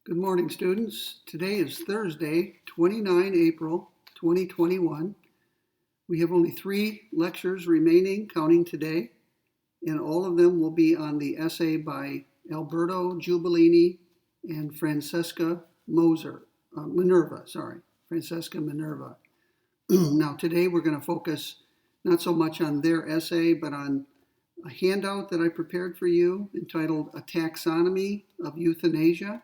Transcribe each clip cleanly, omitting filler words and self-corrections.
Good morning, students. Today is Thursday, 29 April 2021. We have only 3 lectures remaining, counting today, and all of them will be on the essay by Alberto, Giubilini, and Francesca Minerva. Francesca Minerva. Now, today we're going to focus not so much on their essay, but on a handout that I prepared for you entitled A Taxonomy of Euthanasia.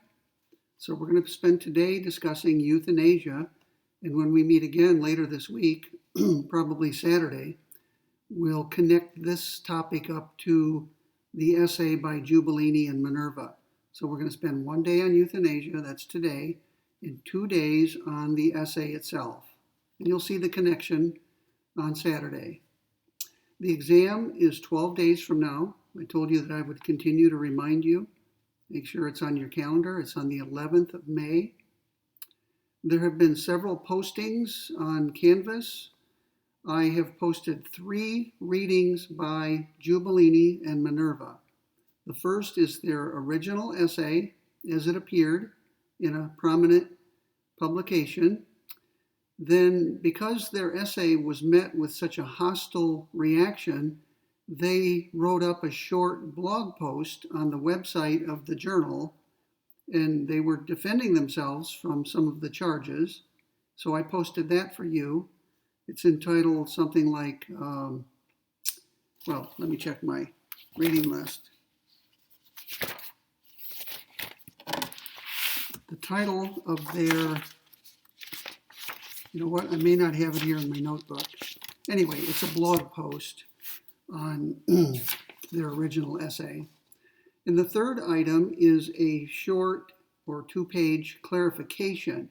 So we're going to spend today discussing euthanasia, and when we meet again later this week, probably Saturday, we'll connect this topic up to the essay by Giubilini and Minerva. So we're going to spend one day on euthanasia, that's today, and 2 days on the essay itself. And you'll see the connection on Saturday. The exam is 12 days from now. I told you that I would continue to remind you. Make sure it's on your calendar. It's on the 11th of May. There have been several postings on Canvas. I have posted 3 readings by Giubilini and Minerva. The first is their original essay as it appeared in a prominent publication. Then, because their essay was met with such a hostile reaction, they wrote up a short blog post on the website of the journal, and they were defending themselves from some of the charges. So I posted that for you. It's entitled something like, let me check my reading list. The title of their, I may not have it here in my notebook. Anyway, it's a blog post on their original essay. And the third item is a short or 2-page clarification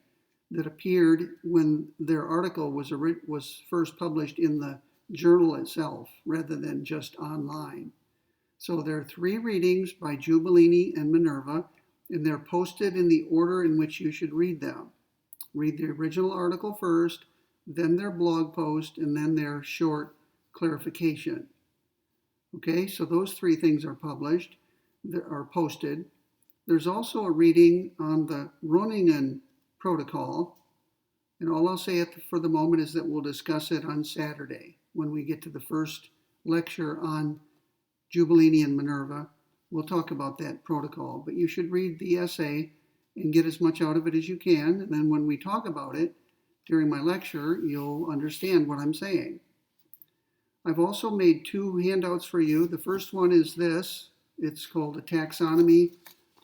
that appeared when their article was first published in the journal itself rather than just online. So there are 3 readings by Giubilini and Minerva, and they're posted in the order in which you should read them. Read the original article first, then their blog post, and then their short clarification. Okay, so those 3 things are posted. There's also a reading on the Groningen protocol, and all I'll say for the moment is that we'll discuss it on Saturday when we get to the first lecture on Giubilini and Minerva. We'll talk about that protocol, but you should read the essay and get as much out of it as you can, and then when we talk about it during my lecture, you'll understand what I'm saying. I've also made 2 handouts for you. The first one is this. It's called A Taxonomy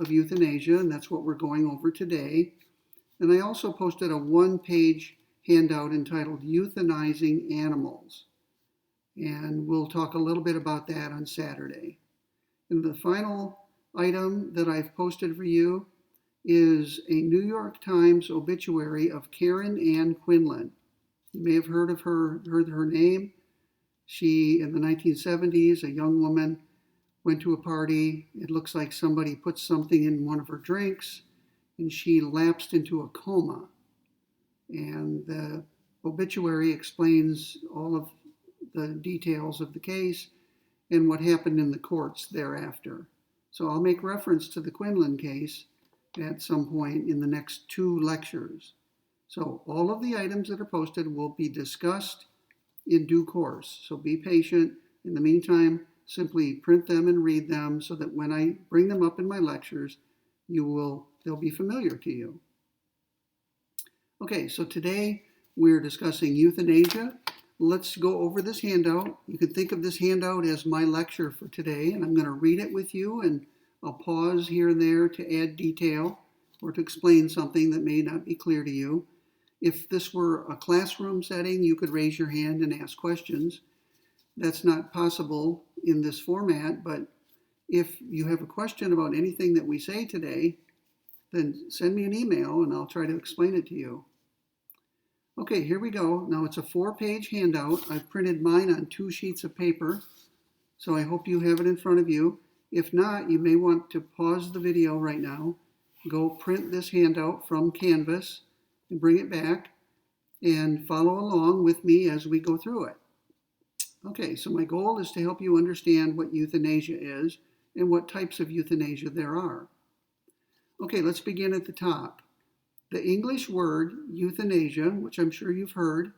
of Euthanasia, and that's what we're going over today. And I also posted a 1-page handout entitled Euthanizing Animals. And we'll talk a little bit about that on Saturday. And the final item that I've posted for you is a New York Times obituary of Karen Ann Quinlan. You may have heard her name. She, in the 1970s, a young woman, went to a party. It looks like somebody put something in one of her drinks, and she lapsed into a coma. And the obituary explains all of the details of the case and what happened in the courts thereafter. So I'll make reference to the Quinlan case at some point in the next 2 lectures. So all of the items that are posted will be discussed in due course. So be patient. In the meantime, simply print them and read them so that when I bring them up in my lectures, they'll be familiar to you. Okay, so today we're discussing euthanasia. Let's go over this handout. You can think of this handout as my lecture for today, and I'm going to read it with you, and I'll pause here and there to add detail or to explain something that may not be clear to you. If this were a classroom setting, you could raise your hand and ask questions. That's not possible in this format, but if you have a question about anything that we say today, then send me an email and I'll try to explain it to you. Okay, here we go. Now it's a 4-page handout. I've printed mine on 2 sheets of paper, so I hope you have it in front of you. If not, you may want to pause the video right now, go print this handout from Canvas, and bring it back and follow along with me as we go through it. Okay, so my goal is to help you understand what euthanasia is and what types of euthanasia there are. Okay, let's begin at the top. The English word euthanasia, which I'm sure you've heard,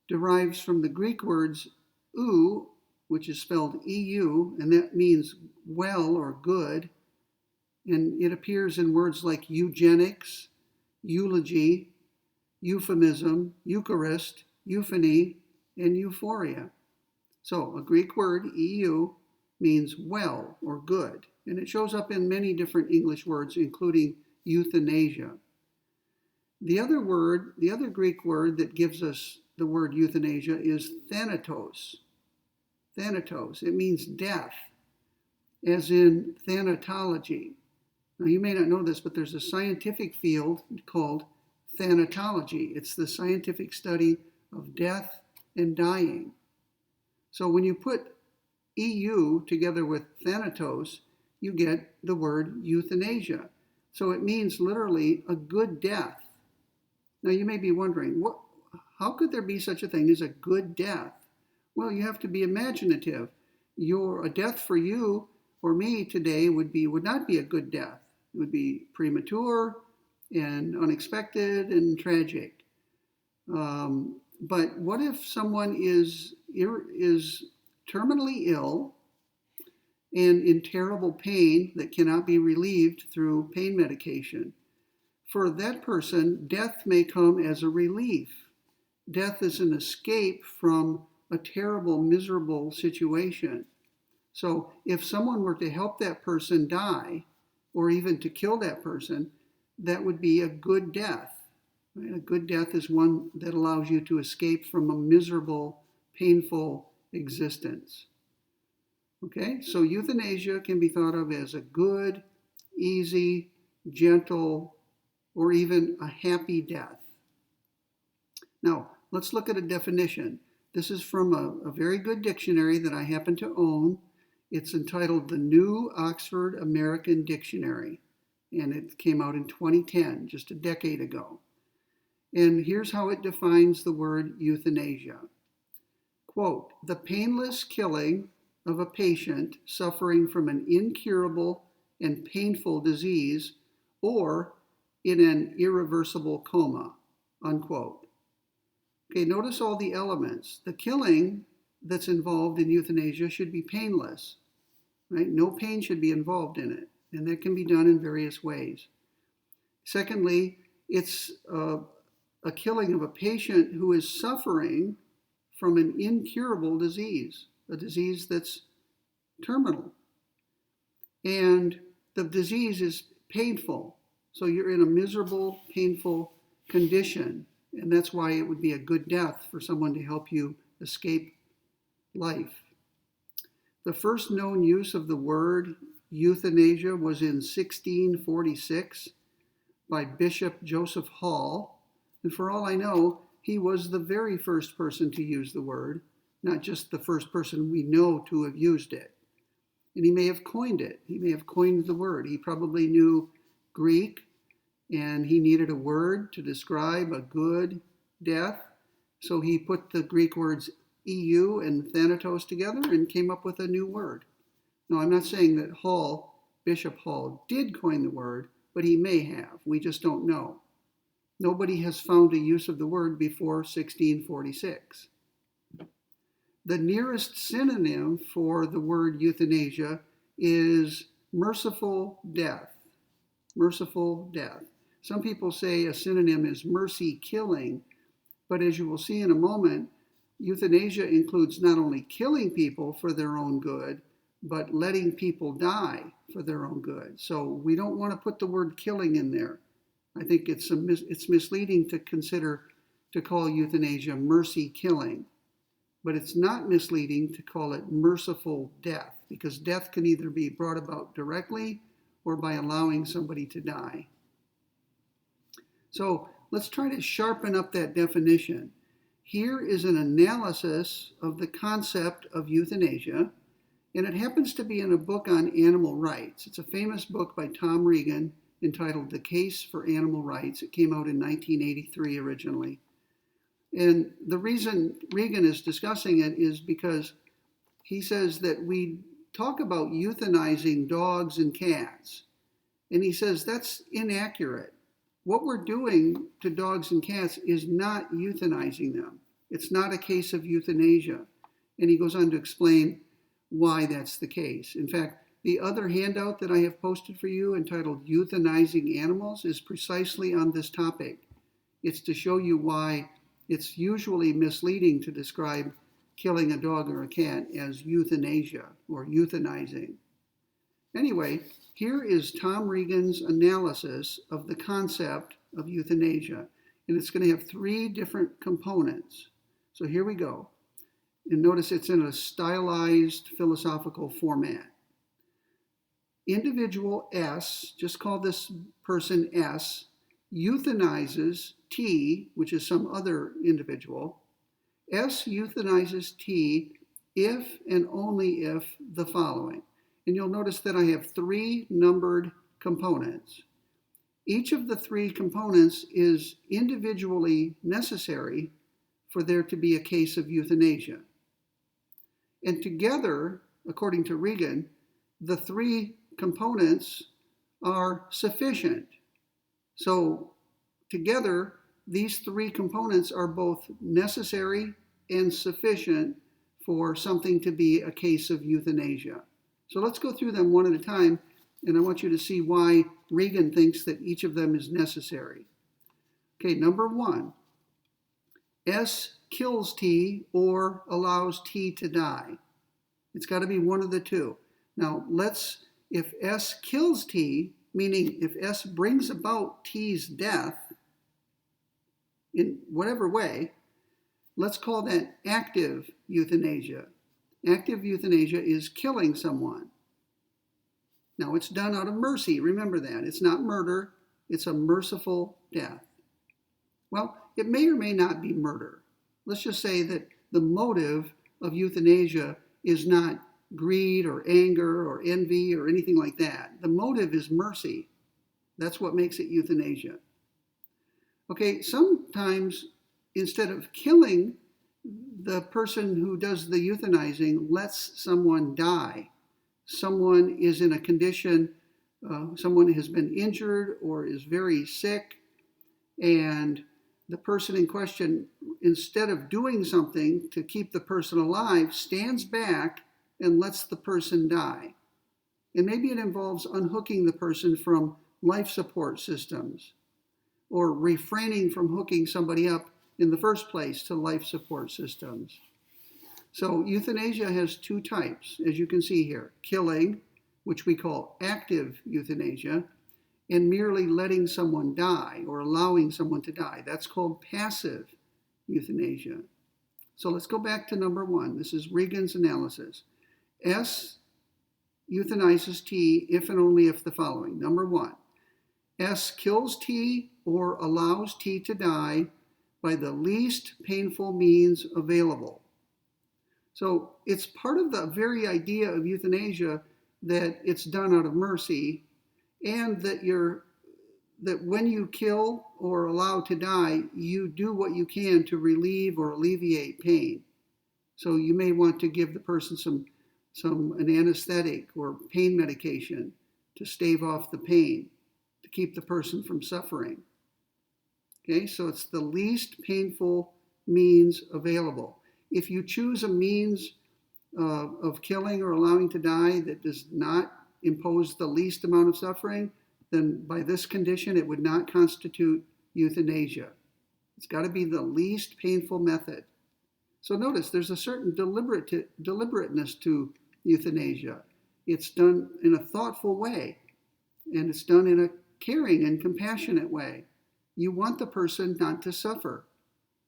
derives from the Greek words ou, which is spelled EU, and that means well or good. And it appears in words like eugenics, eulogy, euphemism, Eucharist, euphony, and euphoria. So a Greek word, EU, means well or good, and it shows up in many different English words, including euthanasia. The other Greek word that gives us the word euthanasia is thanatos. Thanatos, it means death, as in thanatology. Now you may not know this, but there's a scientific field called thanatology. It's the scientific study of death and dying. So when you put EU together with thanatos, you get the word euthanasia. So it means literally a good death. Now you may be wondering, how could there be such a thing as a good death? Well, you have to be imaginative. A death for you or me today would not be a good death. It would be premature and unexpected and tragic. But what if someone is terminally ill and in terrible pain that cannot be relieved through pain medication? For that person, death may come as a relief. Death is an escape from a terrible, miserable situation. So if someone were to help that person die, or even to kill that person, that would be a good death. Right? A good death is one that allows you to escape from a miserable, painful existence. Okay, so euthanasia can be thought of as a good, easy, gentle, or even a happy death. Now, let's look at a definition. This is from a very good dictionary that I happen to own. It's entitled The New Oxford American Dictionary, and it came out in 2010, just a decade ago. And here's how it defines the word euthanasia. Quote, the painless killing of a patient suffering from an incurable and painful disease or in an irreversible coma, unquote. Okay, notice all the elements. The killing that's involved in euthanasia should be painless, right? No pain should be involved in it, and that can be done in various ways. Secondly, it's a killing of a patient who is suffering from an incurable disease, a disease that's terminal. And the disease is painful, so you're in a miserable, painful condition, and that's why it would be a good death for someone to help you escape life. The first known use of the word euthanasia was in 1646 by Bishop Joseph Hall, and for all I know, he was the very first person to use the word, not just the first person we know to have used it. And he may have coined it. He may have coined the word. He probably knew Greek, and he needed a word to describe a good death. So he put the Greek words EU and thanatos together and came up with a new word. Now, I'm not saying that Bishop Hall, did coin the word, but he may have. We just don't know. Nobody has found a use of the word before 1646. The nearest synonym for the word euthanasia is merciful death. Merciful death. Some people say a synonym is mercy killing, but as you will see in a moment, euthanasia includes not only killing people for their own good, but letting people die for their own good. So we don't want to put the word killing in there. I think it's misleading to call euthanasia mercy killing, but it's not misleading to call it merciful death, because death can either be brought about directly or by allowing somebody to die. So let's try to sharpen up that definition. Here is an analysis of the concept of euthanasia, and it happens to be in a book on animal rights. It's a famous book by Tom Regan entitled The Case for Animal Rights. It came out in 1983 originally. And the reason Regan is discussing it is because he says that we talk about euthanizing dogs and cats, And he says that's inaccurate. What we're doing to dogs and cats is not euthanizing them. It's not a case of euthanasia. And he goes on to explain why that's the case. In fact, the other handout that I have posted for you entitled Euthanizing Animals is precisely on this topic. It's to show you why it's usually misleading to describe killing a dog or a cat as euthanasia or euthanizing. Anyway, here is Tom Regan's analysis of the concept of euthanasia, and it's going to have three different components. So here we go. And notice it's in a stylized philosophical format. Individual S, just call this person S, euthanizes T, which is some other individual. S euthanizes T if and only if the following. And you'll notice that I have three numbered components. Each of the three components is individually necessary for there to be a case of euthanasia. And together, according to Regan, the three components are sufficient. So together, these three components are both necessary and sufficient for something to be a case of euthanasia. So let's go through them one at a time, and I want you to see why Regan thinks that each of them is necessary. Okay, number one, S kills T or allows T to die. It's got to be one of the two. Now, if S kills T, meaning if S brings about T's death in whatever way, let's call that active euthanasia. Active euthanasia is killing someone. Now, it's done out of mercy. Remember that. It's not murder. It's a merciful death. Well, it may or may not be murder. Let's just say that the motive of euthanasia is not greed or anger or envy or anything like that. The motive is mercy. That's what makes it euthanasia. Okay, sometimes instead of killing, the person who does the euthanizing lets someone die. Someone is in a condition, someone has been injured or is very sick, and the person in question, instead of doing something to keep the person alive, stands back and lets the person die. And maybe it involves unhooking the person from life support systems or refraining from hooking somebody up in the first place to life support systems. So euthanasia has two types, as you can see here. Killing, which we call active euthanasia, and merely letting someone die or allowing someone to die. That's called passive euthanasia. So let's go back to number one. This is Regan's analysis. S euthanizes T if and only if the following. Number one, S kills T or allows T to die by the least painful means available. So it's part of the very idea of euthanasia that it's done out of mercy, and that when you kill or allow to die, you do what you can to relieve or alleviate pain. So you may want to give the person an anesthetic or pain medication to stave off the pain, to keep the person from suffering. Okay, so it's the least painful means available. If you choose a means of killing or allowing to die that does not impose the least amount of suffering, then by this condition, it would not constitute euthanasia. It's got to be the least painful method. So notice there's a certain deliberateness to euthanasia. It's done in a thoughtful way, and it's done in a caring and compassionate way. You want the person not to suffer.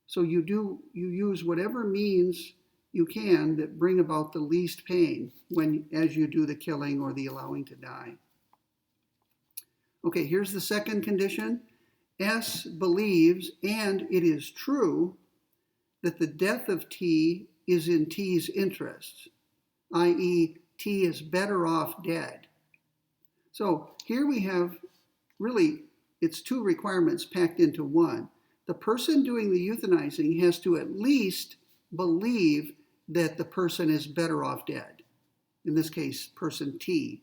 So you use whatever means you can that bring about the least pain as you do the killing or the allowing to die. Okay, here's the second condition. S believes, and it is true, that the death of T is in T's interests, i.e., T is better off dead. So here we have really, it's two requirements packed into one. The person doing the euthanizing has to at least believe that the person is better off dead. In this case, person T.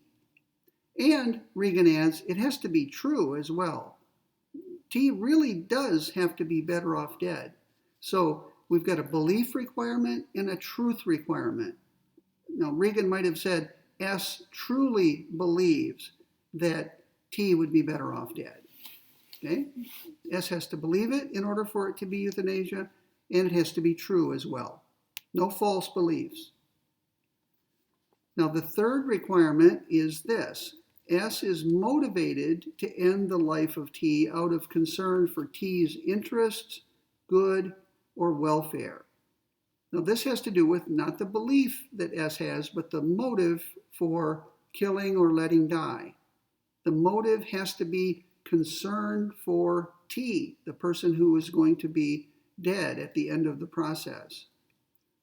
And Regan adds, it has to be true as well. T really does have to be better off dead. So we've got a belief requirement and a truth requirement. Now, Regan might have said S truly believes that T would be better off dead. Okay? S has to believe it in order for it to be euthanasia, and it has to be true as well. No false beliefs. Now, the third requirement is this. S is motivated to end the life of T out of concern for T's interests, good, or welfare. Now, this has to do with not the belief that S has, but the motive for killing or letting die. The motive has to be concern for T, the person who is going to be dead at the end of the process.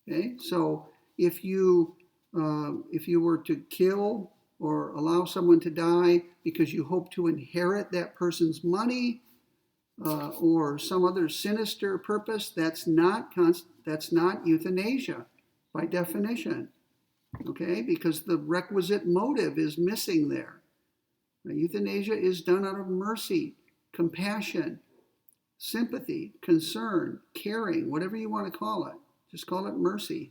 Okay, so if you were to kill or allow someone to die because you hope to inherit that person's money or some other sinister purpose, that's not euthanasia by definition. Okay, because the requisite motive is missing there. Now, euthanasia is done out of mercy, compassion, sympathy, concern, caring, whatever you want to call it. Just call it mercy.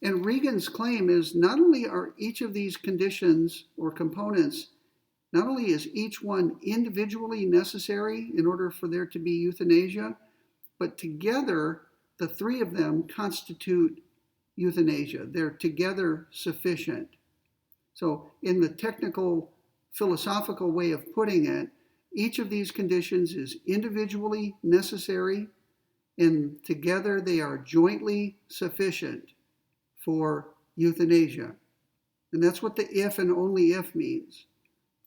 And Regan's claim is not only are each of these conditions or components, not only is each one individually necessary in order for there to be euthanasia, but together the three of them constitute euthanasia. They're together sufficient. So in the technical philosophical way of putting it, each of these conditions is individually necessary, and together they are jointly sufficient for euthanasia. And that's what the if and only if means.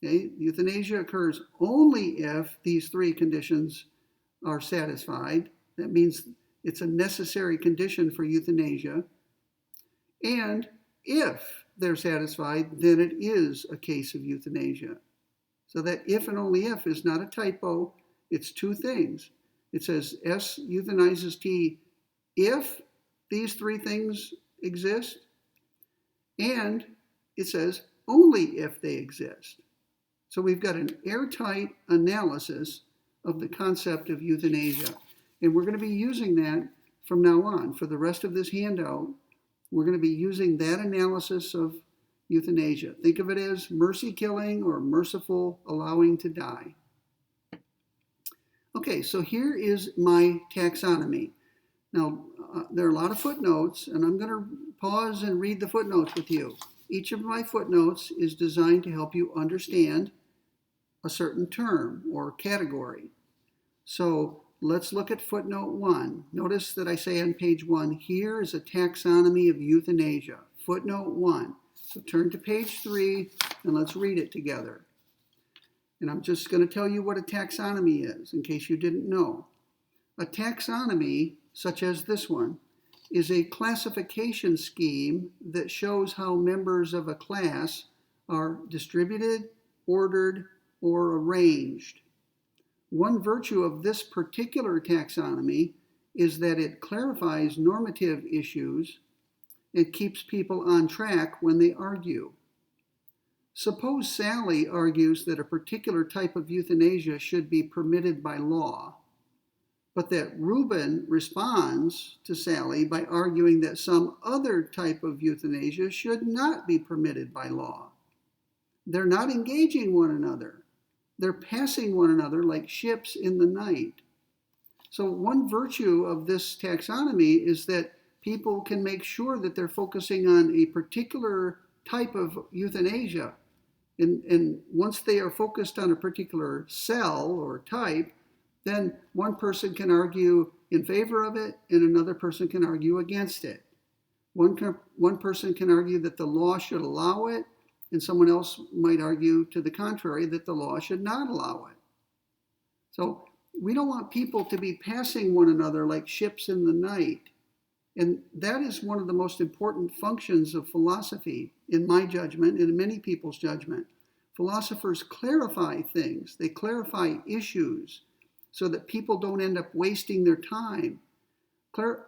Okay? Euthanasia occurs only if these three conditions are satisfied. That means it's a necessary condition for euthanasia. And if they're satisfied, then it is a case of euthanasia. So that if and only if is not a typo, it's two things. It says S euthanizes T if these three things exist, and it says only if they exist. So we've got an airtight analysis of the concept of euthanasia, and we're going to be using that from now on. For the rest of this handout, we're going to be using that analysis of euthanasia. Think of it as mercy killing or merciful allowing to die. Okay, so here is my taxonomy. Now, there are a lot of footnotes, and I'm going to pause and read the footnotes with you. Each of my footnotes is designed to help you understand a certain term or category. So let's look at footnote 1. Notice that I say on page 1, here is a taxonomy of euthanasia. Footnote 1. So turn to page 3 and let's read it together. And I'm just going to tell you what a taxonomy is in case you didn't know. A taxonomy, such as this one, is a classification scheme that shows how members of a class are distributed, ordered, or arranged. One virtue of this particular taxonomy is that it clarifies normative issues and keeps people on track when they argue. Suppose Sally argues that a particular type of euthanasia should be permitted by law, but that Reuben responds to Sally by arguing that some other type of euthanasia should not be permitted by law. They're not engaging one another. They're passing one another like ships in the night. So one virtue of this taxonomy is that people can make sure that they're focusing on a particular type of euthanasia. And once they are focused on a particular cell or type, then one person can argue in favor of it and another person can argue against it. One person can argue that the law should allow it, and someone else might argue to the contrary, that the law should not allow it. So we don't want people to be passing one another like ships in the night. And that is one of the most important functions of philosophy, in my judgment and in many people's judgment. Philosophers clarify things. They clarify issues so that people don't end up wasting their time.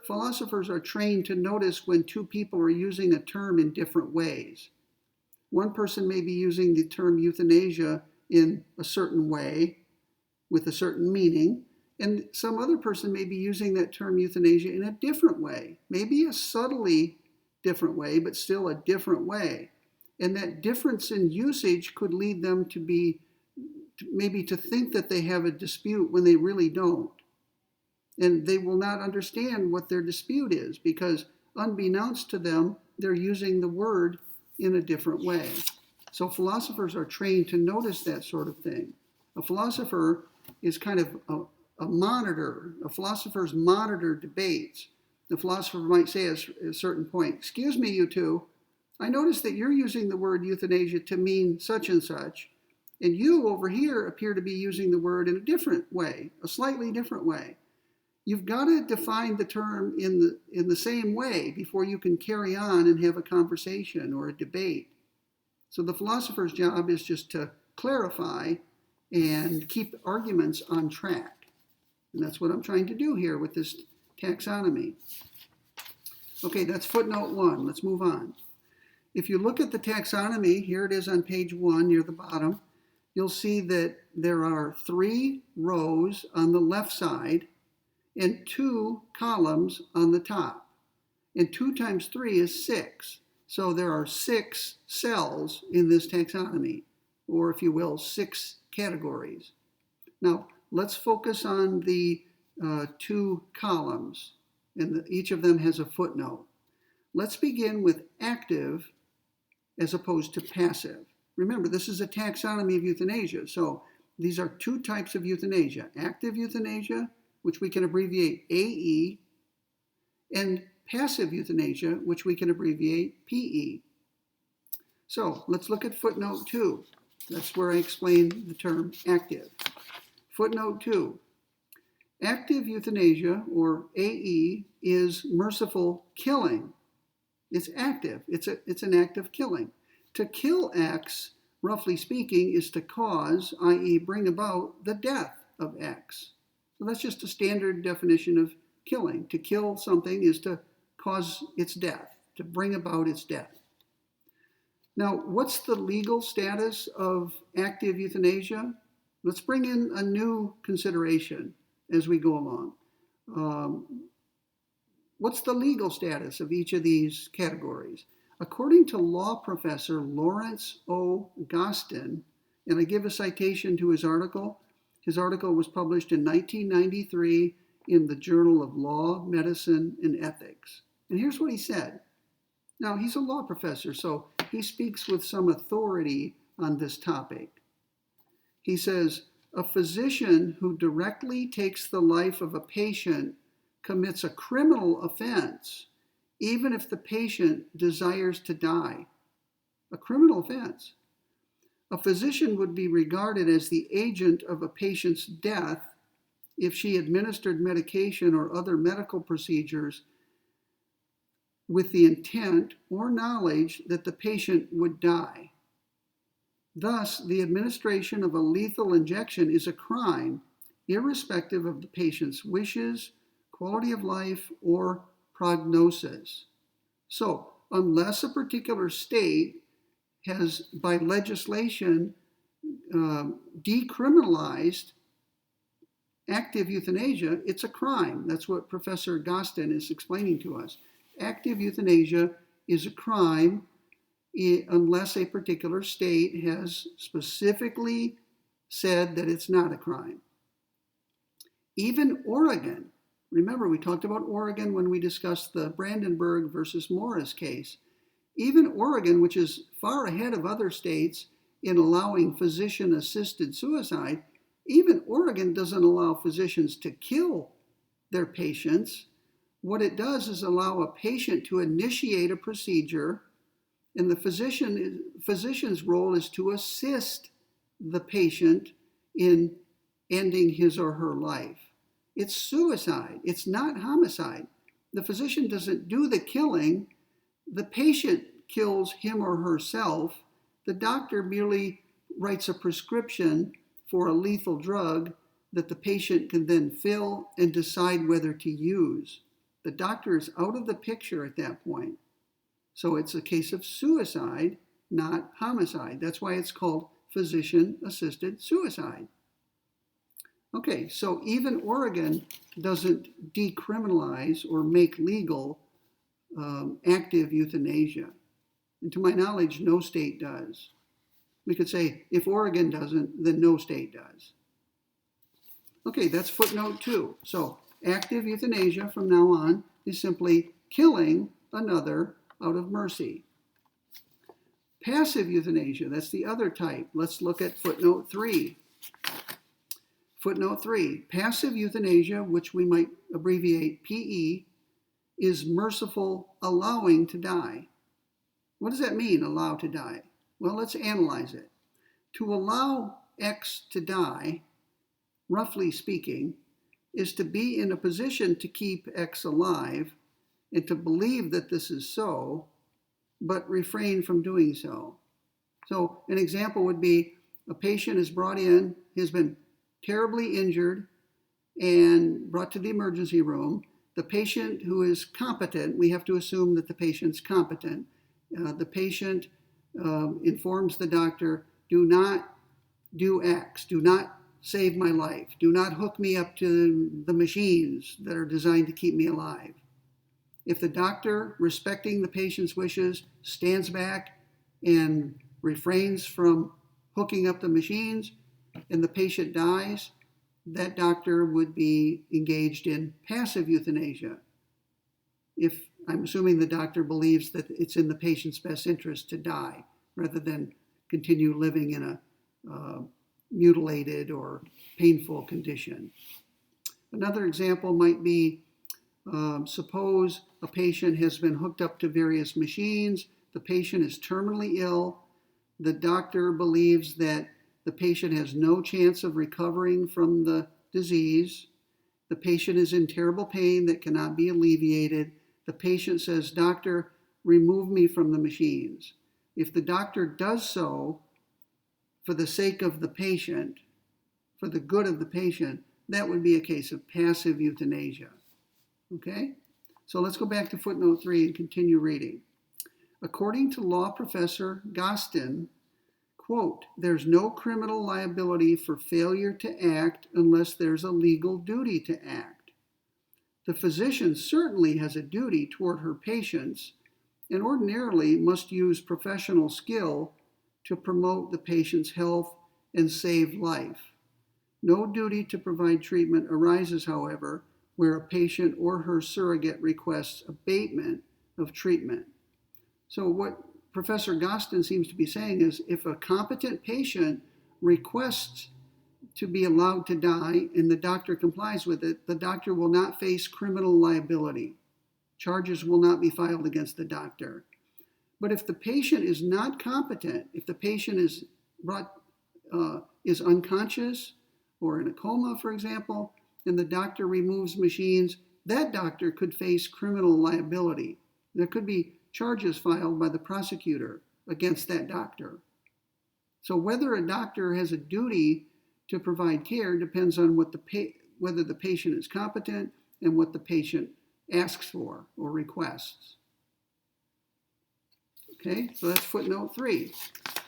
Philosophers are trained to notice when two people are using a term in different ways. One person may be using the term euthanasia in a certain way with a certain meaning, and some other person may be using that term euthanasia in a different way, maybe a subtly different way, but still a different way. And that difference in usage could lead them to be maybe to think that they have a dispute when they really don't. And they will not understand what their dispute is because unbeknownst to them, they're using the word in a different way. So philosophers are trained to notice that sort of thing. A philosopher is kind of a monitor. A philosopher's monitor debates. The philosopher might say at a certain point, "Excuse me, you two, I notice that you're using the word euthanasia to mean such and such, and you over here appear to be using the word in a different way, a slightly different way. You've got to define the term in the same way before you can carry on and have a conversation or a debate." So the philosopher's job is just to clarify and keep arguments on track. And that's what I'm trying to do here with this taxonomy. Okay, that's footnote 1. Let's move on. If you look at the taxonomy, here it is on page 1 near the bottom, you'll see that there are 3 rows on the left side and 2 columns on the top. And 2 times 3 is 6. So there are 6 cells in this taxonomy, or if you will, 6 categories. Now, let's focus on the 2 columns, and each of them has a footnote. Let's begin with active as opposed to passive. Remember, this is a taxonomy of euthanasia, so these are 2 types of euthanasia: active euthanasia, which we can abbreviate AE, and passive euthanasia, which we can abbreviate PE. So let's look at footnote 2. That's where I explain the term active. Footnote 2. Active euthanasia, or AE, is merciful killing. It's active. It's an act of killing. To kill X, roughly speaking, is to cause, i.e. bring about, the death of X. So that's just a standard definition of killing. To kill something is to cause its death, to bring about its death. Now, what's the legal status of active euthanasia? Let's bring in a new consideration as we go along. What's the legal status of each of these categories? According to law professor Lawrence O. Gostin, and I give a citation to his article was published in 1993 in the Journal of Law, Medicine, and Ethics. And here's what he said. Now, he's a law professor, so he speaks with some authority on this topic. He says, "A physician who directly takes the life of a patient commits a criminal offense, even if the patient desires to die." A criminal offense. A physician would be regarded as the agent of a patient's death if she administered medication or other medical procedures with the intent or knowledge that the patient would die. Thus, the administration of a lethal injection is a crime, irrespective of the patient's wishes, quality of life, or prognosis. So, unless a particular state has, by legislation, decriminalized active euthanasia, it's a crime. That's what Professor Gostin is explaining to us. Active euthanasia is a crime unless a particular state has specifically said that it's not a crime. Even Oregon, remember we talked about Oregon when we discussed the Brandenburg versus Morris case. Even Oregon, which is far ahead of other states in allowing physician-assisted suicide, even Oregon doesn't allow physicians to kill their patients. What it does is allow a patient to initiate a procedure, and the physician's role is to assist the patient in ending his or her life. It's suicide. It's not homicide. The physician doesn't do the killing. The patient kills him or herself. The doctor merely writes a prescription for a lethal drug that the patient can then fill and decide whether to use. The doctor is out of the picture at that point. So it's a case of suicide, not homicide. That's why it's called physician-assisted suicide. Okay, so even Oregon doesn't decriminalize or make legal active euthanasia. And to my knowledge, no state does. We could say if Oregon doesn't, then no state does. Okay, that's footnote 2. So active euthanasia from now on is simply killing another out of mercy. Passive euthanasia, that's the other type. Let's look at footnote 3. Footnote 3, passive euthanasia, which we might abbreviate PE, is merciful allowing to die. What does that mean, allow to die? Well, let's analyze it. To allow X to die, roughly speaking, is to be in a position to keep X alive and to believe that this is so, but refrain from doing so. So an example would be a patient is brought in, has been terribly injured and brought to the emergency room. The patient who is competent, we have to assume that the patient's competent. The patient informs the doctor, do not do X, do not save my life, do not hook me up to the machines that are designed to keep me alive. If the doctor, respecting the patient's wishes, stands back and refrains from hooking up the machines, and the patient dies, that doctor would be engaged in passive euthanasia. If I'm assuming the doctor believes that it's in the patient's best interest to die, rather than continue living in a mutilated or painful condition. Another example might be, suppose a patient has been hooked up to various machines, the patient is terminally ill, the doctor believes that the patient has no chance of recovering from the disease. The patient is in terrible pain that cannot be alleviated. The patient says, doctor, remove me from the machines. If the doctor does so for the sake of the patient, for the good of the patient, that would be a case of passive euthanasia. Okay? So let's go back to footnote 3 and continue reading. According to law professor Gostin, quote, there's no criminal liability for failure to act unless there's a legal duty to act. The physician certainly has a duty toward her patients and ordinarily must use professional skill to promote the patient's health and save life. No duty to provide treatment arises, however, where a patient or her surrogate requests abatement of treatment. So what Professor Gostin seems to be saying is if a competent patient requests to be allowed to die and the doctor complies with it, the doctor will not face criminal liability. Charges will not be filed against the doctor. But if the patient is not competent, if the patient is unconscious or in a coma, for example, and the doctor removes machines, that doctor could face criminal liability. There could be charges filed by the prosecutor against that doctor. So whether a doctor has a duty to provide care depends on whether the patient is competent and what the patient asks for or requests. Okay, so that's footnote 3.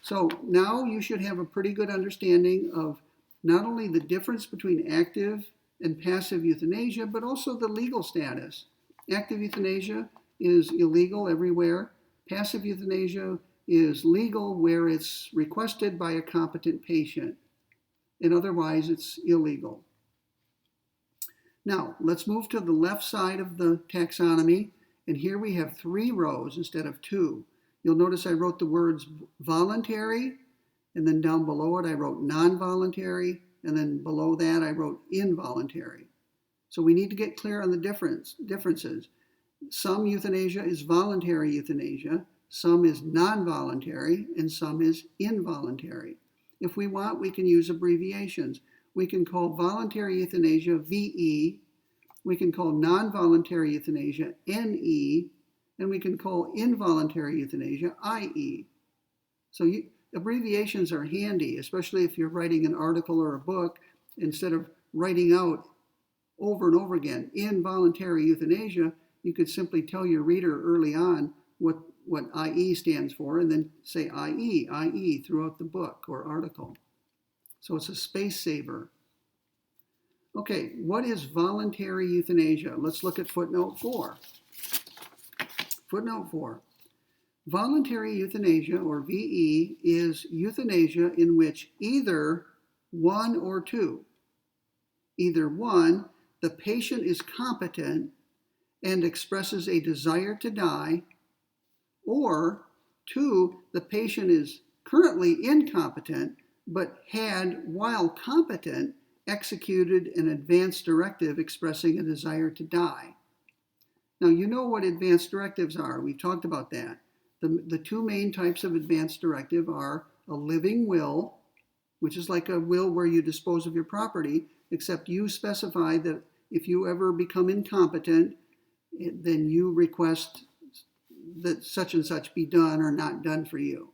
So now you should have a pretty good understanding of not only the difference between active and passive euthanasia, but also the legal status. Active euthanasia is illegal everywhere. Passive euthanasia is legal where it's requested by a competent patient, and otherwise it's illegal. Now, let's move to the left side of the taxonomy, and here we have 3 rows instead of 2. You'll notice I wrote the words voluntary, and then down below it I wrote non-voluntary, and then below that I wrote involuntary. So we need to get clear on the differences. Some euthanasia is voluntary euthanasia, some is non-voluntary, and some is involuntary. If we want, we can use abbreviations. We can call voluntary euthanasia VE, we can call non-voluntary euthanasia NE, and we can call involuntary euthanasia IE. So abbreviations are handy, especially if you're writing an article or a book. Instead of writing out over and over again involuntary euthanasia, you could simply tell your reader early on what what IE stands for, and then say IE throughout the book or article. So it's a space saver. Okay, what is voluntary euthanasia? Let's look at footnote 4. Footnote 4. Voluntary euthanasia, or VE, is euthanasia in which either one, the patient is competent and expresses a desire to die, or 2, the patient is currently incompetent but had, while competent, executed an advance directive expressing a desire to die. Now, you know what advance directives are. We've talked about that. The two main types of advance directive are a living will, which is like a will where you dispose of your property, except you specify that if you ever become incompetent, then you request that such and such be done or not done for you.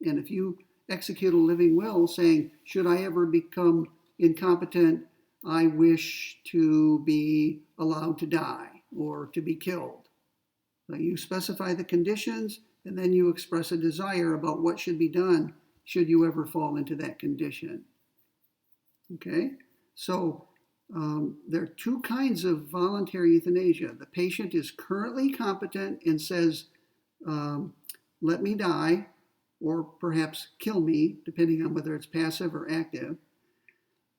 And if you execute a living will saying, should I ever become incompetent, I wish to be allowed to die or to be killed. So you specify the conditions, and then you express a desire about what should be done should you ever fall into that condition. Okay, so there are two kinds of voluntary euthanasia. The patient is currently competent and says, let me die, or perhaps kill me, depending on whether it's passive or active.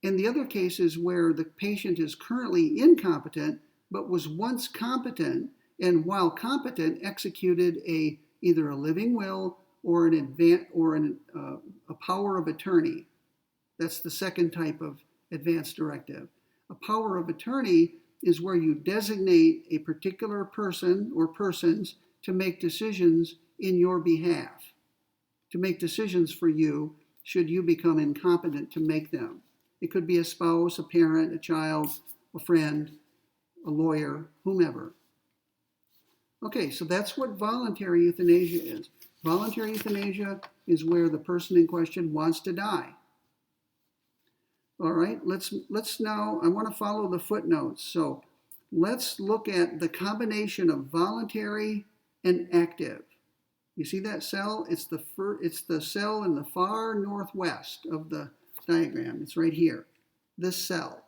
And the other case is where the patient is currently incompetent, but was once competent, and while competent, executed either a living will or a power of attorney. That's the second type of advance directive. A power of attorney is where you designate a particular person or persons to make decisions in your behalf, to make decisions for you should you become incompetent to make them. It could be a spouse, a parent, a child, a friend, a lawyer, whomever. Okay, so that's what voluntary euthanasia is. Voluntary euthanasia is where the person in question wants to die. All right, let's now, I want to follow the footnotes. So let's look at the combination of voluntary and active. You see that cell? It's the cell in the far northwest of the diagram. It's right here, this cell.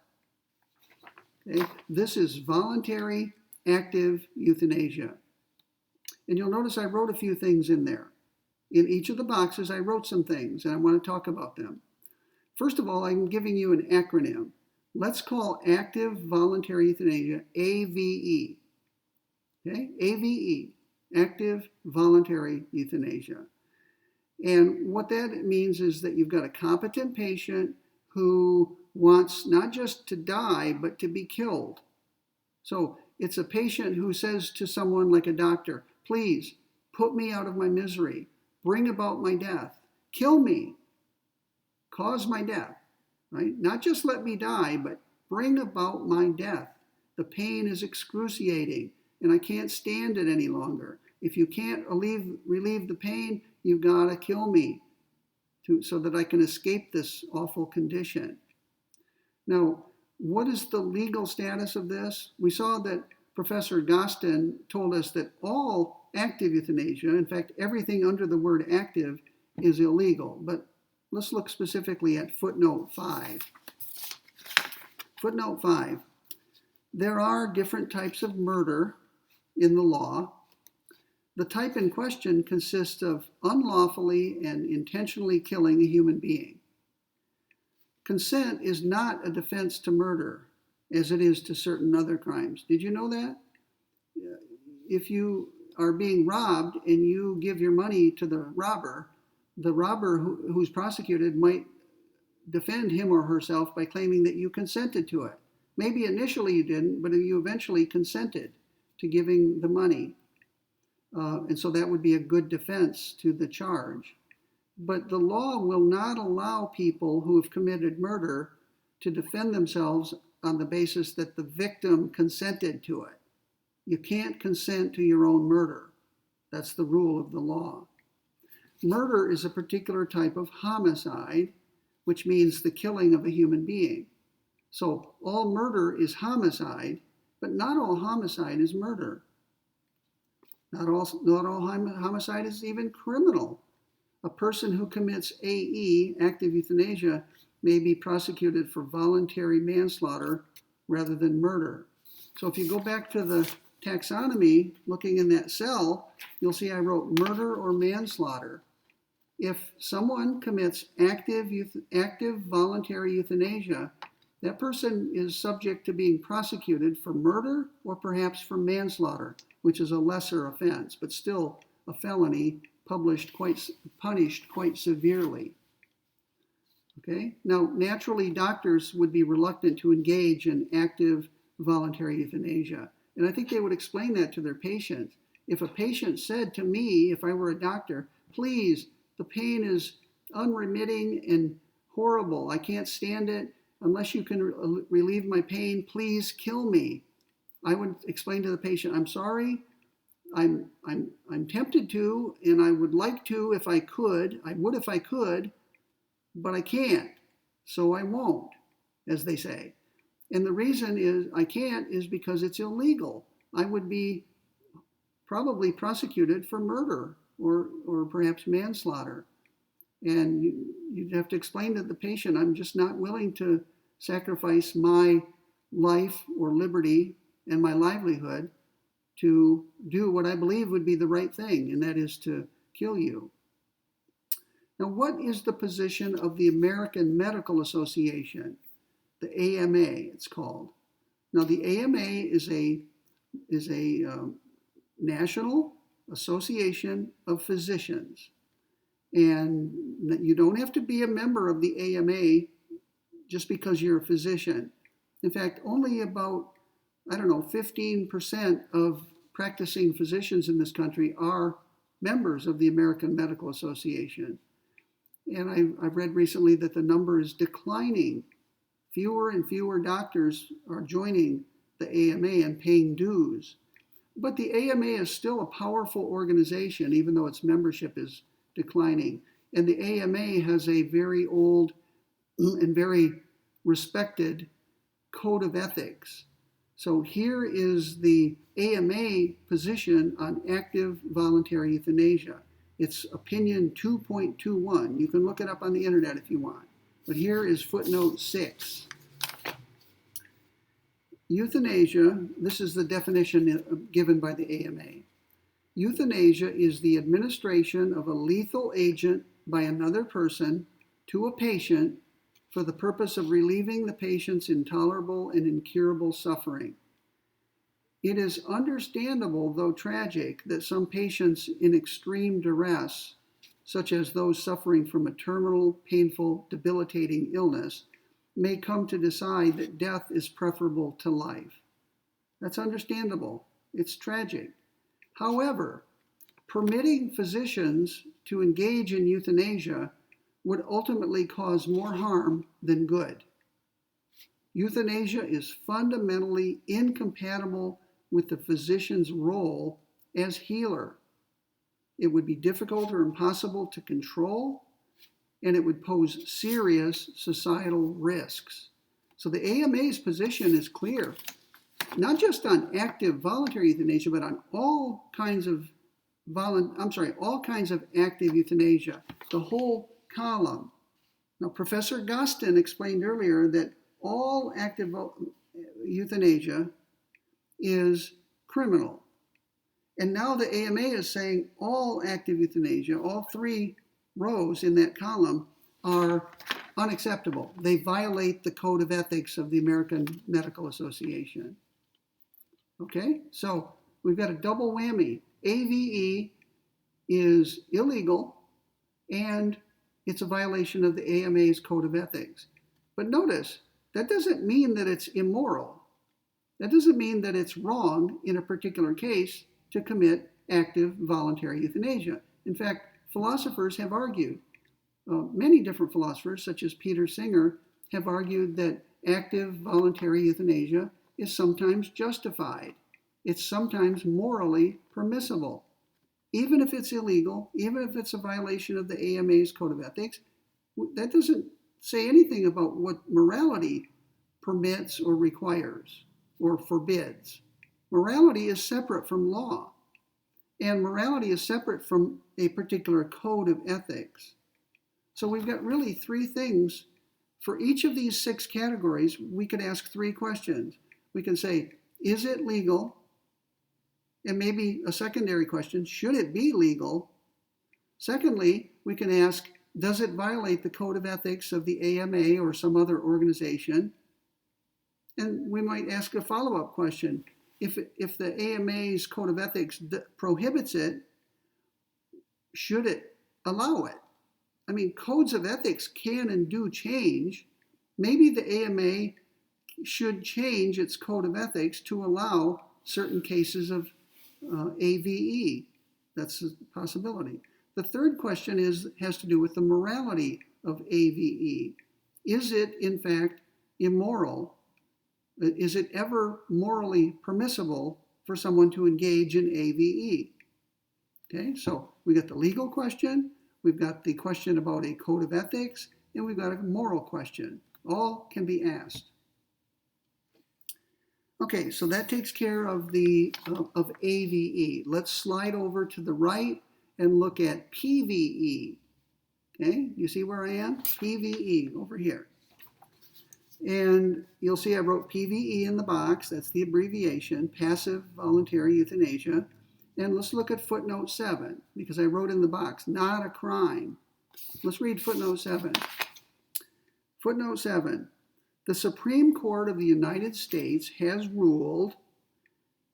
Okay, this is voluntary active euthanasia. And you'll notice I wrote a few things in there. In each of the boxes, I wrote some things, and I want to talk about them. First of all, I'm giving you an acronym. Let's call active voluntary euthanasia AVE. Okay, AVE, active voluntary euthanasia. And what that means is that you've got a competent patient who wants not just to die, but to be killed. So it's a patient who says to someone like a doctor, please put me out of my misery, bring about my death, kill me, cause my death, right? Not just let me die, but bring about my death. The pain is excruciating and I can't stand it any longer. If you can't relieve the pain, you've got to kill me so that I can escape this awful condition. Now, what is the legal status of this? We saw that Professor Gostin told us that all active euthanasia, in fact, everything under the word active, is illegal. But let's look specifically at footnote 5. Footnote 5. There are different types of murder in the law. The type in question consists of unlawfully and intentionally killing a human being. Consent is not a defense to murder, as it is to certain other crimes. Did you know that? If you are being robbed and you give your money to the robber who's prosecuted might defend him or herself by claiming that you consented to it. Maybe initially you didn't, but you eventually consented to giving the money. And so that would be a good defense to the charge. But the law will not allow people who have committed murder to defend themselves on the basis that the victim consented to it. You can't consent to your own murder. That's the rule of the law. Murder is a particular type of homicide, which means the killing of a human being. So all murder is homicide, but not all homicide is murder. Not all homicide is even criminal. A person who commits AE, active euthanasia, may be prosecuted for voluntary manslaughter rather than murder. So if you go back to the taxonomy, looking in that cell, you'll see I wrote murder or manslaughter. If someone commits active voluntary euthanasia, that person is subject to being prosecuted for murder or perhaps for manslaughter, which is a lesser offense, but still a felony punished quite severely. Okay? Now, naturally, doctors would be reluctant to engage in active voluntary euthanasia. And I think they would explain that to their patients. If a patient said to me, if I were a doctor, please, the pain is unremitting and horrible. I can't stand it. Unless you can relieve my pain, please kill me. I would explain to the patient, I'm sorry, I'm tempted to, and I would like to if I could. I would if I could, but I can't, so I won't, as they say. And the reason is I can't is because it's illegal. I would be probably prosecuted for murder or perhaps manslaughter. And you'd have to explain to the patient, I'm just not willing to sacrifice my life or liberty and my livelihood to do what I believe would be the right thing, and that is to kill you. Now, what is the position of the American Medical Association? The AMA, it's called. Now, the AMA is a national association of physicians. And you don't have to be a member of the AMA just because you're a physician. In fact, only about, 15% of practicing physicians in this country are members of the American Medical Association. And I've read recently that the number is declining. Fewer and fewer doctors are joining the AMA and paying dues. But the AMA is still a powerful organization, even though its membership is declining. And the AMA has a very old and very respected code of ethics. So here is the AMA position on active voluntary euthanasia. It's opinion 2.21. You can look it up on the internet if you want. But here is footnote 6. Euthanasia, this is the definition given by the AMA. Euthanasia is the administration of a lethal agent by another person to a patient for the purpose of relieving the patient's intolerable and incurable suffering. It is understandable, though tragic, that some patients in extreme duress, such as those suffering from a terminal, painful, debilitating illness, may come to decide that death is preferable to life. That's understandable. It's tragic. However, permitting physicians to engage in euthanasia would ultimately cause more harm than good. Euthanasia is fundamentally incompatible with the physician's role as healer. It would be difficult or impossible to control, and it would pose serious societal risks. So the AMA's position is clear, not just on active voluntary euthanasia, but on all kinds of active euthanasia, the whole column. Now, Professor Gostin explained earlier that all active euthanasia is criminal. And now the AMA is saying all active euthanasia, all three rows in that column, are unacceptable. They violate the code of ethics of the American Medical Association. Okay, so we've got a double whammy. AVE is illegal and it's a violation of the AMA's code of ethics. But notice, that doesn't mean that it's immoral. That doesn't mean that it's wrong in a particular case to commit active voluntary euthanasia. In fact, philosophers have argued, many different philosophers, such as Peter Singer, have argued that active voluntary euthanasia is sometimes justified. It's sometimes morally permissible. Even if it's illegal, even if it's a violation of the AMA's code of ethics, that doesn't say anything about what morality permits or requires or forbids. Morality is separate from law. And morality is separate from a particular code of ethics. So we've got really three things. For each of these 6 categories, we could ask 3 questions. We can say, is it legal? And maybe a secondary question, should it be legal? Secondly, we can ask, does it violate the code of ethics of the AMA or some other organization? And we might ask a follow-up question. If the AMA's code of ethics prohibits it, should it allow it? I mean, codes of ethics can and do change. Maybe the AMA should change its code of ethics to allow certain cases of AVE. That's a possibility. The third question has to do with the morality of AVE. Is it, in fact, immoral? Is it ever morally permissible for someone to engage in AVE? Okay, so we got the legal question, we've got the question about a code of ethics, and we've got a moral question. All can be asked. Okay, so that takes care of of AVE. Let's slide over to the right and look at PVE. Okay, you see where I am? PVE over here. And you'll see I wrote PVE in the box. That's the abbreviation, passive voluntary euthanasia. And let's look at footnote 7, because I wrote in the box, not a crime. Let's read footnote 7. Footnote 7. The Supreme Court of the United States has ruled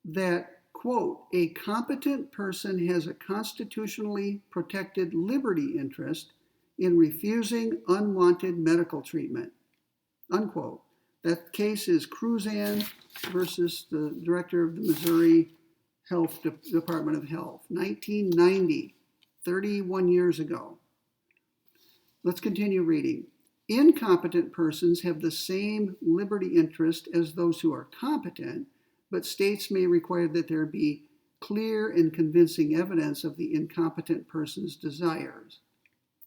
that, quote, a competent person has a constitutionally protected liberty interest in refusing unwanted medical treatment, unquote. That case is Cruzan versus the director of the Missouri Department of Health, 1990, 31 years ago. Let's continue reading. Incompetent persons have the same liberty interest as those who are competent, but states may require that there be clear and convincing evidence of the incompetent person's desires.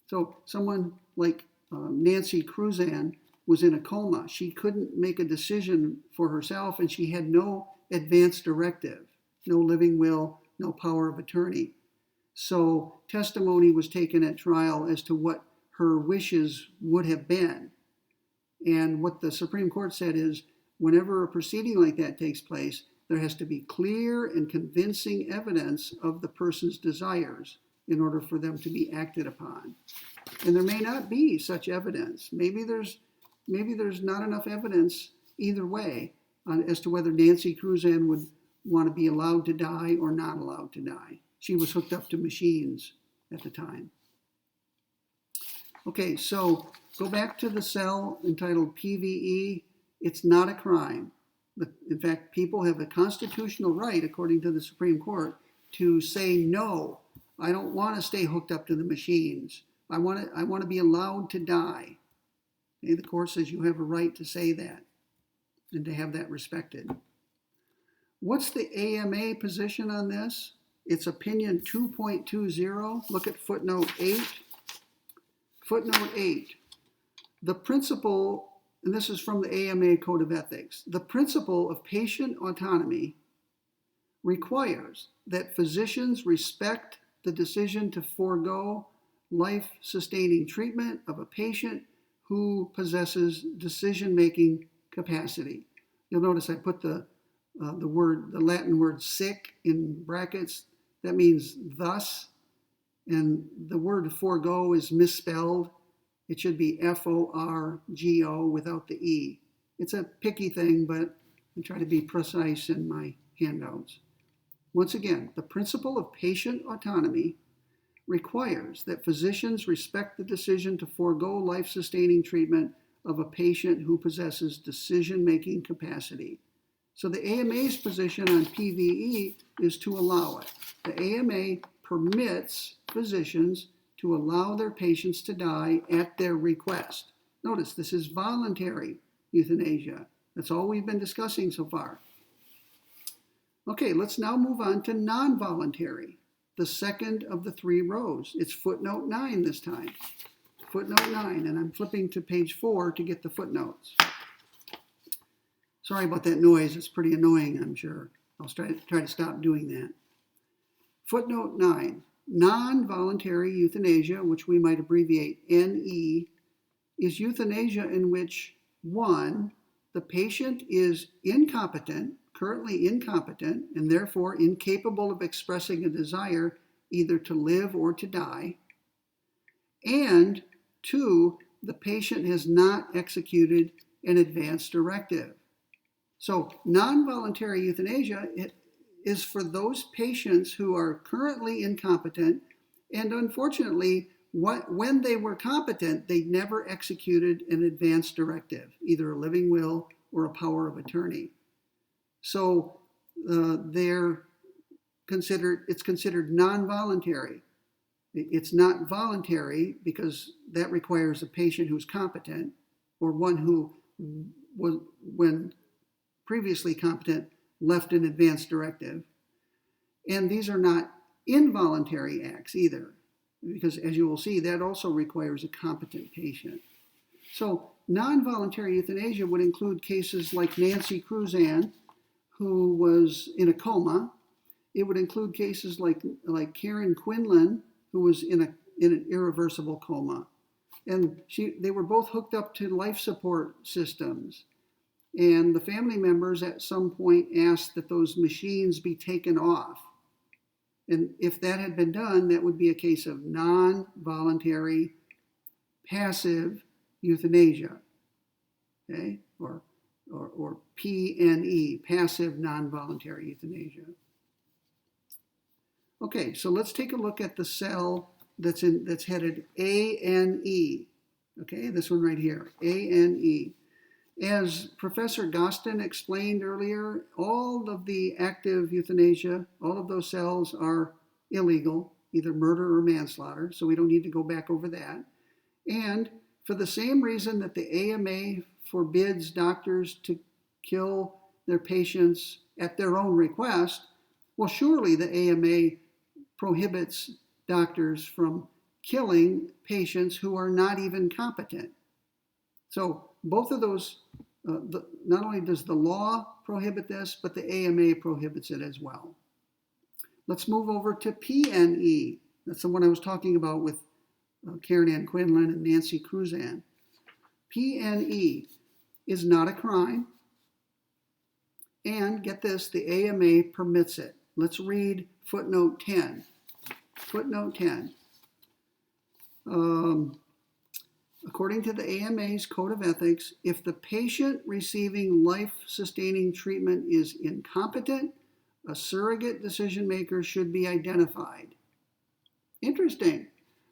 So someone like Nancy Cruzan was in a coma. She couldn't make a decision for herself, and she had no advance directive, no living will, no power of attorney. So testimony was taken at trial as to what her wishes would have been. And what the Supreme Court said is, whenever a proceeding like that takes place, there has to be clear and convincing evidence of the person's desires in order for them to be acted upon. And there may not be such evidence. Maybe there's not enough evidence either way as to whether Nancy Cruzan would want to be allowed to die or not allowed to die. She was hooked up to machines at the time. Okay, so go back to the cell entitled PVE. It's not a crime. In fact, people have a constitutional right, according to the Supreme Court, to say, no, I don't want to stay hooked up to the machines. I want to be allowed to die. Okay, the court says you have a right to say that and to have that respected. What's the AMA position on this? It's opinion 2.20. Look at footnote 8. Footnote 8. The principle, and this is from the AMA Code of Ethics, the principle of patient autonomy requires that physicians respect the decision to forego life-sustaining treatment of a patient who possesses decision-making capacity. You'll notice I put the Latin word sic in brackets. That means thus, and the word forego is misspelled. It should be F-O-R-G-O without the E. It's a picky thing, but I try to be precise in my handouts. Once again, the principle of patient autonomy requires that physicians respect the decision to forego life-sustaining treatment of a patient who possesses decision-making capacity. So the AMA's position on PVE is to allow it. The AMA permits physicians to allow their patients to die at their request. Notice this is voluntary euthanasia. That's all we've been discussing so far. Okay, let's now move on to non-voluntary, the second of the 3 rows. It's footnote 9 this time. Footnote 9, and I'm flipping to page 4 to get the footnotes. Sorry about that noise. It's pretty annoying, I'm sure. I'll try to stop doing that. Footnote 9, non-voluntary euthanasia, which we might abbreviate NE, is euthanasia in which, 1, the patient is incompetent, currently incompetent, and therefore incapable of expressing a desire either to live or to die, and 2, the patient has not executed an advance directive. So non-voluntary euthanasia is for those patients who are currently incompetent, and unfortunately, when they were competent, they never executed an advance directive, either a living will or a power of attorney. So it's considered non-voluntary. It's not voluntary because that requires a patient who's competent or one who was, when previously competent, left an advance directive. And these are not involuntary acts either, because as you will see, that also requires a competent patient. So non-voluntary euthanasia would include cases like Nancy Cruzan, who was in a coma. It would include cases like Karen Quinlan, who was in an irreversible coma. And they were both hooked up to life support systems. And the family members at some point asked that those machines be taken off. And if that had been done, that would be a case of non-voluntary passive euthanasia, okay, or PNE, passive non-voluntary euthanasia. Okay, so let's take a look at the cell that's headed ANE. Okay, this one right here, ANE. As Professor Gostin explained earlier, all of the active euthanasia, all of those cells are illegal, either murder or manslaughter, so we don't need to go back over that. And for the same reason that the AMA forbids doctors to kill their patients at their own request, well, surely the AMA prohibits doctors from killing patients who are not even competent. So both of those, not only does the law prohibit this, but the AMA prohibits it as well. Let's move over to PNE. That's the one I was talking about with Karen Ann Quinlan and Nancy Cruzan. PNE is not a crime, and get this, the AMA permits it. Let's read footnote 10. Footnote 10. According to the AMA's Code of Ethics, if the patient receiving life-sustaining treatment is incompetent, a surrogate decision maker should be identified. Interesting.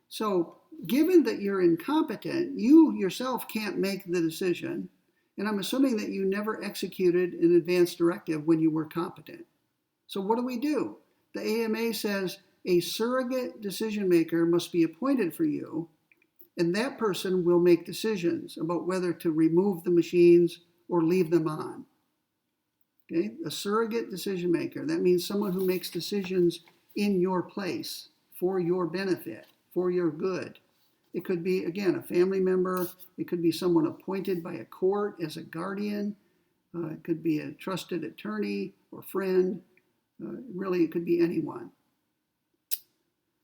So, given that you're incompetent, you yourself can't make the decision, and I'm assuming that you never executed an advance directive when you were competent. So what do? The AMA says a surrogate decision maker must be appointed for you, and that person will make decisions about whether to remove the machines or leave them on. Okay, a surrogate decision maker, that means someone who makes decisions in your place, for your benefit, for your good. It could be, again, a family member. It could be someone appointed by a court as a guardian. It could be a trusted attorney or friend. Really, it could be anyone.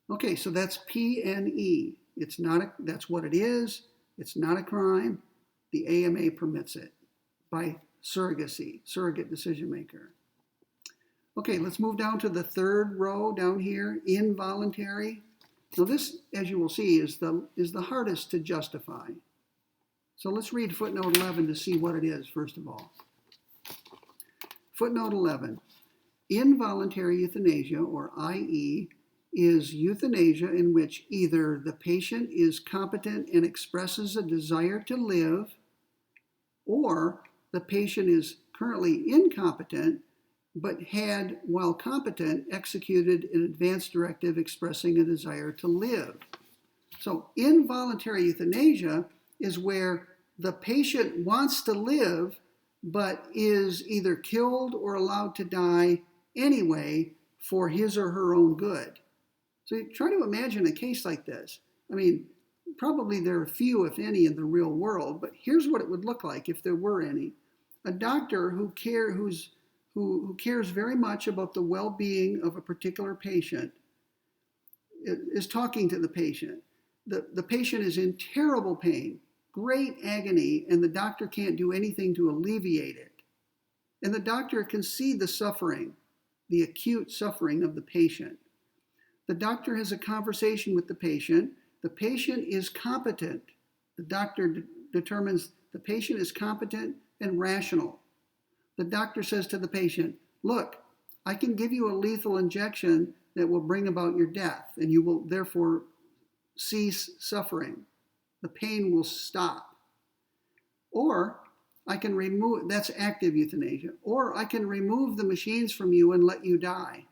Okay, so that's PNE. That's what it is. It's not a crime. The AMA permits it by surrogacy, surrogate decision maker. Okay, let's move down to the third row down here, involuntary. Now this, as you will see, is the hardest to justify. So let's read footnote 11 to see what it is, first of all. Footnote 11, involuntary euthanasia, or IE, is euthanasia in which either the patient is competent and expresses a desire to live, or the patient is currently incompetent but had, while competent, executed an advance directive expressing a desire to live. So involuntary euthanasia is where the patient wants to live but is either killed or allowed to die anyway for his or her own good. So you try to imagine a case like this. I mean, probably there are few, if any, in the real world, but here's what it would look like if there were any. A doctor who cares very much about the well-being of a particular patient is talking to the patient. The patient is in terrible pain, great agony, and the doctor can't do anything to alleviate it. And the doctor can see the suffering, the acute suffering of the patient. The doctor has a conversation with the patient. The patient is competent. The doctor determines the patient is competent and rational. The doctor says to the patient, look, I can give you a lethal injection that will bring about your death, and you will therefore cease suffering. The pain will stop. Or I can remove, that's active euthanasia, or I can remove the machines from you and let you die.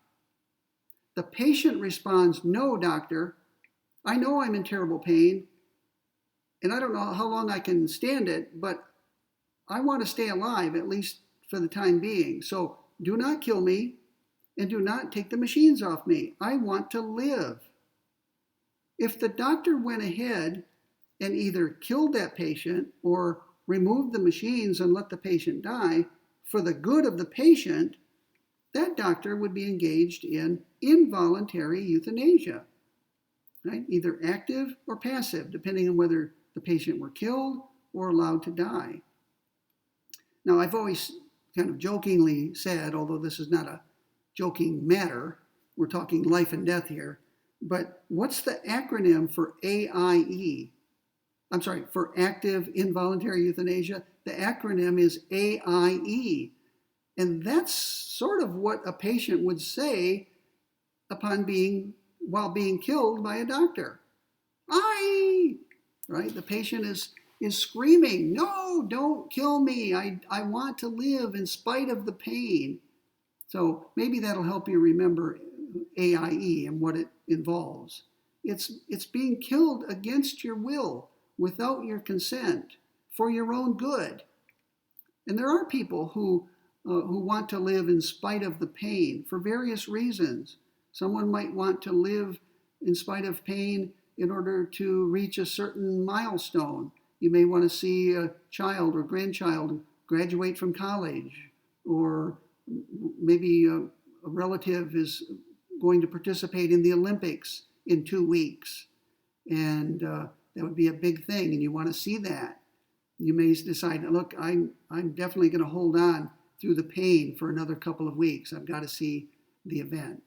The patient responds, no, doctor, I know I'm in terrible pain, and I don't know how long I can stand it, but I want to stay alive, at least for the time being. So do not kill me, and do not take the machines off me. I want to live. If the doctor went ahead and either killed that patient or removed the machines and let the patient die for the good of the patient, that doctor would be engaged in involuntary euthanasia, right? Either active or passive, depending on whether the patient were killed or allowed to die. Now, I've always kind of jokingly said, although this is not a joking matter, we're talking life and death here, but what's the acronym for AIE? I'm sorry, for active involuntary euthanasia? The acronym is AIE. And that's sort of what a patient would say while being killed by a doctor. Right? The patient is screaming, no, don't kill me. I want to live in spite of the pain. So maybe that'll help you remember AIE and what it involves. It's being killed against your will, without your consent, for your own good. And there are people who want to live in spite of the pain for various reasons. Someone might want to live in spite of pain in order to reach a certain milestone. You may want to see a child or grandchild graduate from college, or maybe a relative is going to participate in the Olympics in 2 weeks. And that would be a big thing, and you want to see that. You may decide, look, I'm definitely going to hold on through the pain for another couple of weeks. I've got to see the event.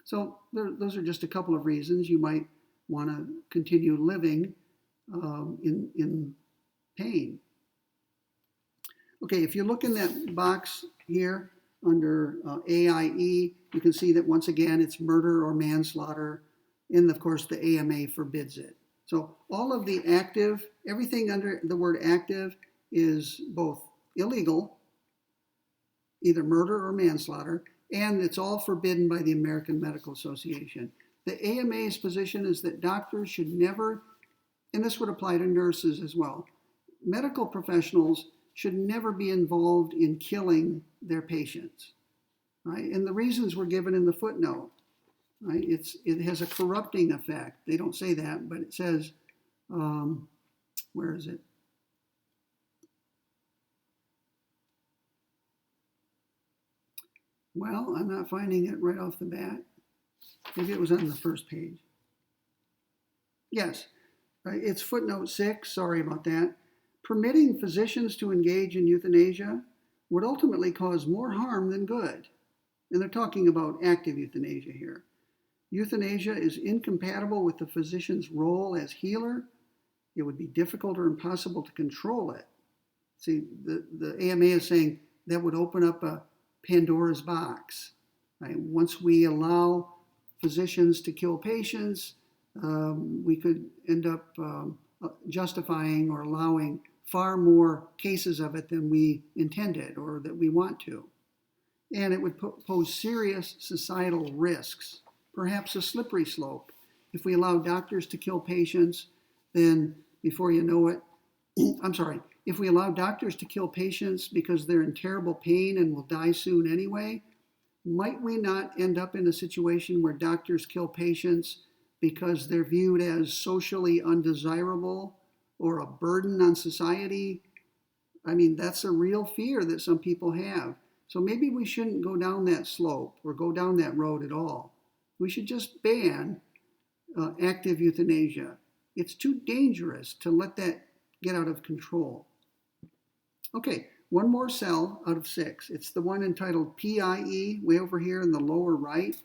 So those are just a couple of reasons you might want to continue living in pain. Okay, if you look in that box here under AIE, you can see that once again it's murder or manslaughter, and of course the AMA forbids it. So all of the active, everything under the word active is both illegal, either murder or manslaughter, and it's all forbidden by the American Medical Association. The AMA's position is that doctors should never, and this would apply to nurses as well, medical professionals should never be involved in killing their patients, right? And the reasons were given in the footnote, right? It has a corrupting effect. They don't say that, but it says, where is it? Well, I'm not finding it right off the bat. Maybe it was on the first page. Yes, right, it's footnote 6, sorry about that. Permitting physicians to engage in euthanasia would ultimately cause more harm than good. And they're talking about active euthanasia here. Euthanasia is incompatible with the physician's role as healer. It would be difficult or impossible to control it. See, the AMA is saying that would open up a Pandora's box. Right? Once we allow physicians to kill patients, we could end up justifying or allowing far more cases of it than we intended or that we want to. And it would pose serious societal risks, perhaps a slippery slope. If we allow doctors to kill patients, then before you know it, if we allow doctors to kill patients because they're in terrible pain and will die soon anyway, might we not end up in a situation where doctors kill patients because they're viewed as socially undesirable or a burden on society? I mean, that's a real fear that some people have. So maybe we shouldn't go down that slope or go down that road at all. We should just ban active euthanasia. It's too dangerous to let that get out of control. Okay, one more cell out of 6. It's the one entitled PIE, way over here in the lower right.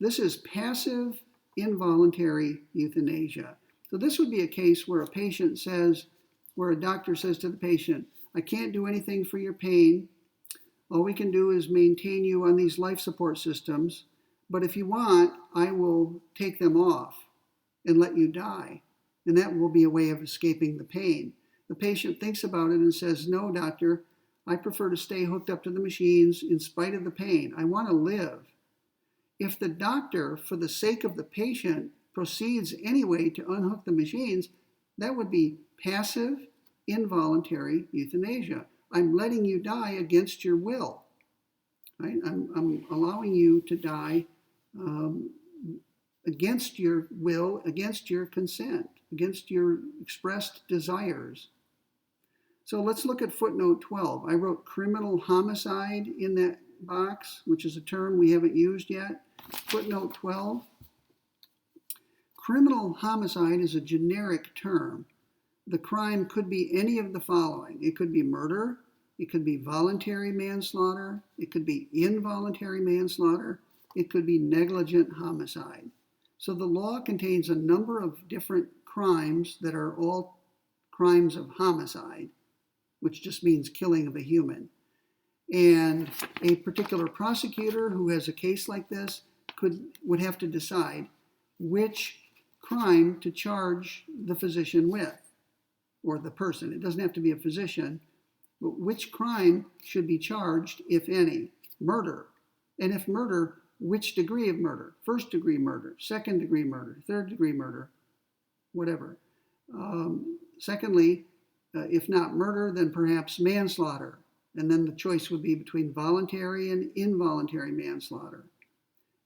This is passive involuntary euthanasia. So this would be a case where a doctor says to the patient, I can't do anything for your pain. All we can do is maintain you on these life support systems. But if you want, I will take them off and let you die. And that will be a way of escaping the pain. The patient thinks about it and says, no, doctor, I prefer to stay hooked up to the machines in spite of the pain. I want to live. If the doctor, for the sake of the patient, proceeds anyway to unhook the machines, that would be passive involuntary euthanasia. I'm letting you die against your will. Right? I'm allowing you to die against your will, against your consent, against your expressed desires. So let's look at footnote 12. I wrote criminal homicide in that box, which is a term we haven't used yet. Footnote 12. Criminal homicide is a generic term. The crime could be any of the following. It could be murder. It could be voluntary manslaughter. It could be involuntary manslaughter. It could be negligent homicide. So the law contains a number of different crimes that are all crimes of homicide, which just means killing of a human. And a particular prosecutor who has a case like this would have to decide which crime to charge the physician with, or the person. It doesn't have to be a physician, but which crime should be charged, if any? Murder. And if murder, which degree of murder? First degree murder, second degree murder, third degree murder, whatever. Secondly, if not murder, then perhaps manslaughter. And then the choice would be between voluntary and involuntary manslaughter.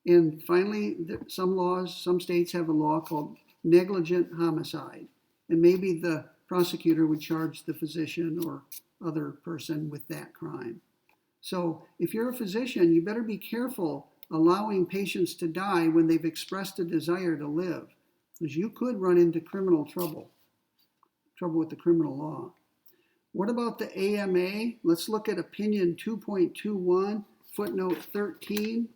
And finally, some states have a law called negligent homicide. And maybe the prosecutor would charge the physician or other person with that crime. So if you're a physician, you better be careful allowing patients to die when they've expressed a desire to live, because you could run into criminal trouble with the criminal law. What about the AMA? Let's look at opinion 2.21, footnote 13.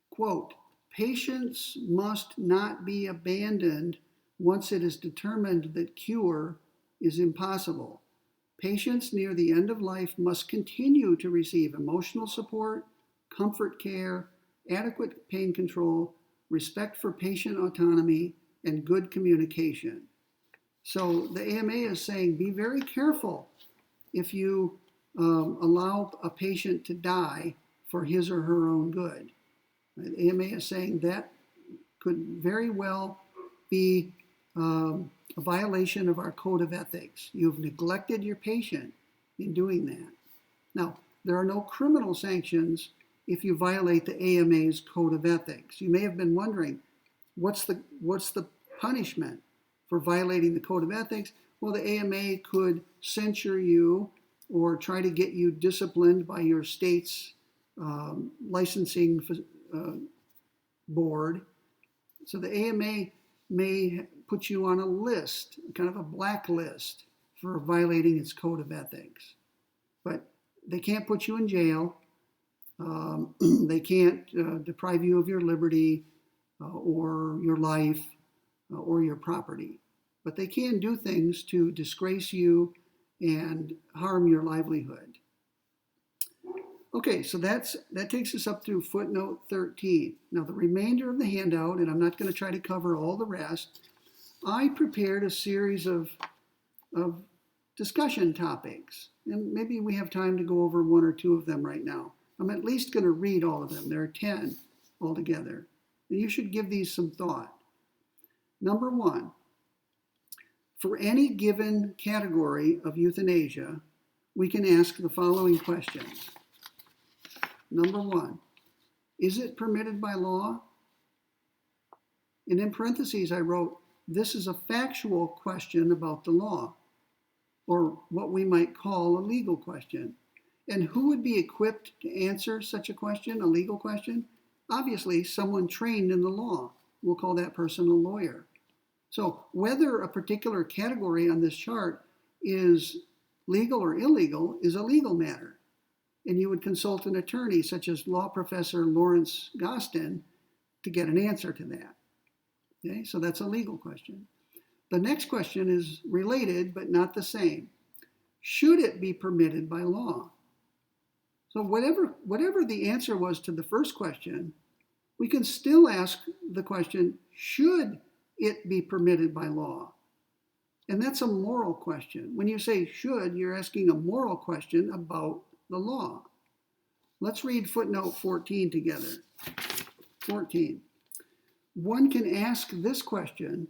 Quote, patients must not be abandoned once it is determined that cure is impossible. Patients near the end of life must continue to receive emotional support, comfort care, adequate pain control, respect for patient autonomy, and good communication. So the AMA is saying be very careful if you allow a patient to die for his or her own good. The AMA is saying that could very well be a violation of our code of ethics. You've neglected your patient in doing that. Now, there are no criminal sanctions if you violate the AMA's code of ethics. You may have been wondering, what's the punishment for violating the code of ethics? Well, the AMA could censure you or try to get you disciplined by your state's licensing board. So the AMA may put you on a list, kind of a blacklist, for violating its code of ethics. But they can't put you in jail. They can't deprive you of your liberty or your life or your property. But they can do things to disgrace you and harm your livelihood. Okay, so that takes us up through footnote 13. Now the remainder of the handout, and I'm not going to try to cover all the rest, I prepared a series of discussion topics, and maybe we have time to go over one or two of them right now. I'm at least going to read all of them. There are 10 altogether. And you should give these some thought. Number 1, for any given category of euthanasia, we can ask the following questions. Number 1, is it permitted by law? And in parentheses, I wrote, this is a factual question about the law, or what we might call a legal question. And who would be equipped to answer such a question, a legal question? Obviously, someone trained in the law. we'll call that person a lawyer. So whether a particular category on this chart is legal or illegal is a legal matter. And you would consult an attorney such as law professor Lawrence Gostin to get an answer to that. Okay, so that's a legal question. The next question is related but not the same. Should it be permitted by law? So whatever the answer was to the first question, we can still ask the question, should it be permitted by law? And that's a moral question. When you say should, you're asking a moral question about the law. Let's read footnote 14 together. 14. One can ask this question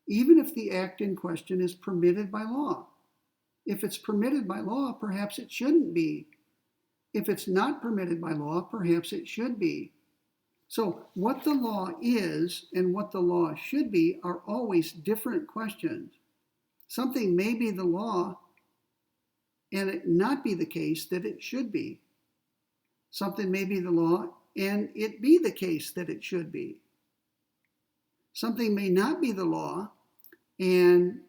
even if the act in question is permitted by law. If it's permitted by law, perhaps it shouldn't be. If it's not permitted by law, perhaps it should be. So what the law is and what the law should be are always different questions. Something may be the law and it not be the case that it should be. Something may be the law and it be the case that it should be. Something may not be the law and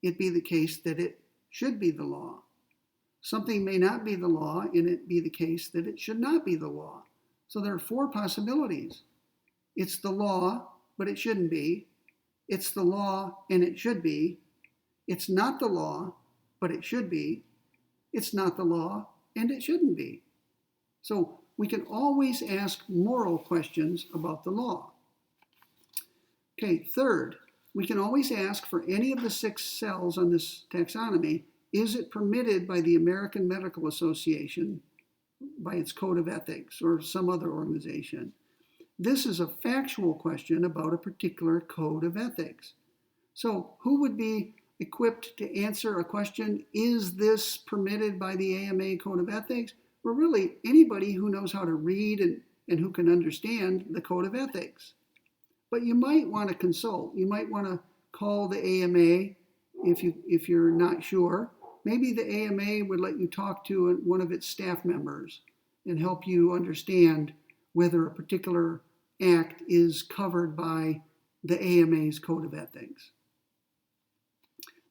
it be the case that it should be the law. Something may not be the law and it be the case that it should not be the law. So there are four possibilities. It's the law, but it shouldn't be. It's the law and it should be. It's not the law, but it should be. It's not the law and it shouldn't be. So we can always ask moral questions about the law. Okay, third, we can always ask for any of the 6 cells on this taxonomy, is it permitted by the American Medical Association, by its code of ethics, or some other organization? This is a factual question about a particular code of ethics. So who would be equipped to answer a question, is this permitted by the AMA code of ethics? Well, really, anybody who knows how to read and who can understand the code of ethics. But you might want to consult. You might want to call the AMA if you're not sure. Maybe the AMA would let you talk to one of its staff members and help you understand whether a particular act is covered by the AMA's code of ethics.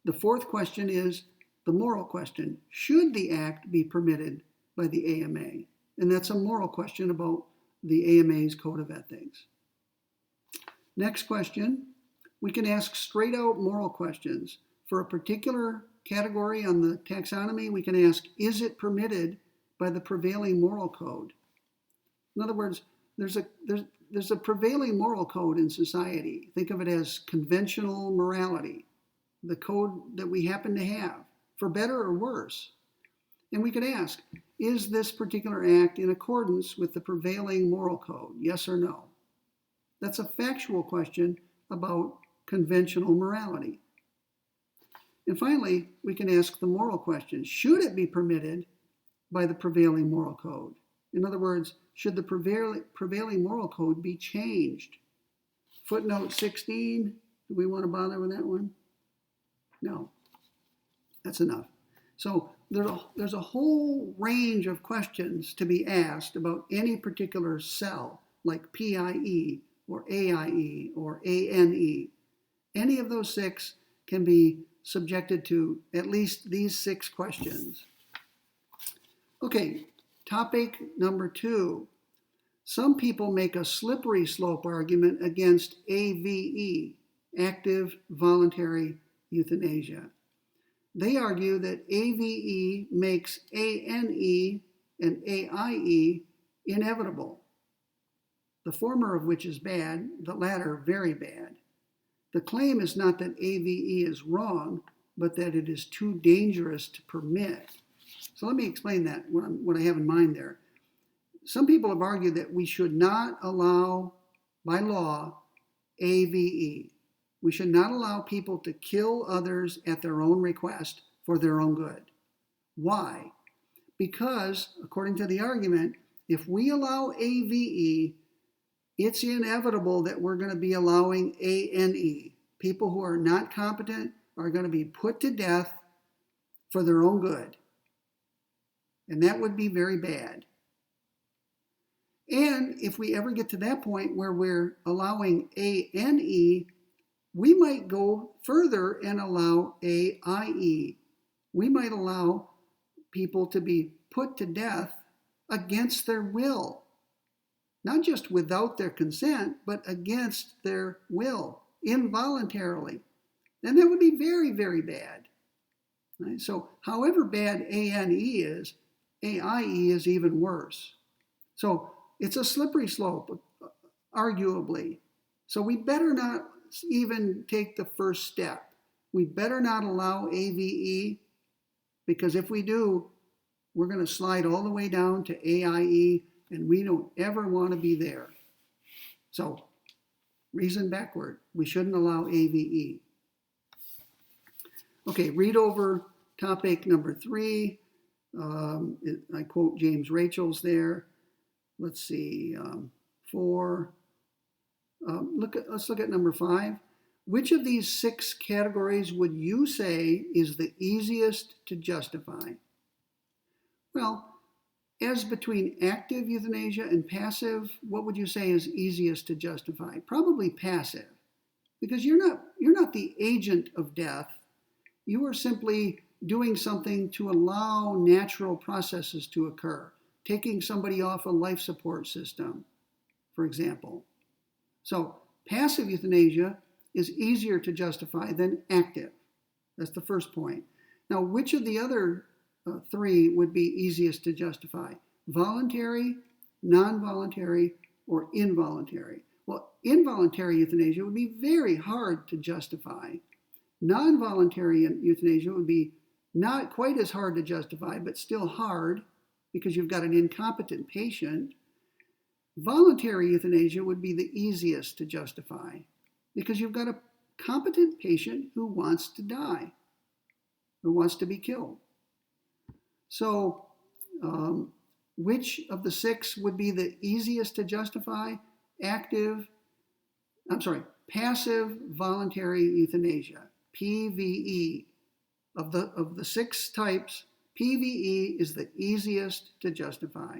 The fourth question is the moral question. Should the act be permitted by the AMA? And that's a moral question about the AMA's code of ethics. Next question, we can ask straight out moral questions. For a particular category on the taxonomy, we can ask, is it permitted by the prevailing moral code? In other words, there's a prevailing moral code in society. Think of it as conventional morality, the code that we happen to have, for better or worse. And we could ask, is this particular act in accordance with the prevailing moral code? Yes or no? That's a factual question about conventional morality. And finally, we can ask the moral question. Should it be permitted by the prevailing moral code? In other words, should the prevailing moral code be changed? Footnote 16, do we want to bother with that one? No, that's enough. So there's a whole range of questions to be asked about any particular cell, like PIE or AIE or ANE. Any of those 6 can be subjected to at least these 6 questions. Okay, topic number 2. Some people make a slippery slope argument against AVE, active voluntary euthanasia. They argue that AVE makes ANE and AIE inevitable, the former of which is bad, the latter very bad. The claim is not that AVE is wrong, but that it is too dangerous to permit. So let me explain that, what I have in mind there. Some people have argued that we should not allow, by law, AVE. We should not allow people to kill others at their own request for their own good. Why? Because, according to the argument, if we allow AVE, it's inevitable that we're going to be allowing ANE. People who are not competent are going to be put to death for their own good. And that would be very bad. And if we ever get to that point where we're allowing ANE, we might go further and allow AIE. We might allow people to be put to death against their will. Not just without their consent, but against their will, involuntarily. And that would be very, very bad. Right? So however bad ANE is, AIE is even worse. So it's a slippery slope, arguably. So we better not even take the first step. We better not allow AVE, because if we do, we're going to slide all the way down to AIE, and we don't ever want to be there. So, reason backward. We shouldn't allow AVE. Okay, read over topic number 3. I quote James Rachel's there. Let's see, 4. Let's look at number 5. Which of these 6 categories would you say is the easiest to justify? Well, as between active euthanasia and passive, what would you say is easiest to justify? Probably passive, because you're not the agent of death. You are simply doing something to allow natural processes to occur, taking somebody off a life support system, for example. So passive euthanasia is easier to justify than active. That's the first point. Now, which of the other 3 would be easiest to justify? Voluntary, non-voluntary, or involuntary? Well, involuntary euthanasia would be very hard to justify. Non-voluntary euthanasia would be not quite as hard to justify, but still hard because you've got an incompetent patient. Voluntary euthanasia would be the easiest to justify because you've got a competent patient who wants to die, who wants to be killed. So, which of the 6 would be the easiest to justify? Passive voluntary euthanasia, PVE. Of the 6 types, PVE is the easiest to justify.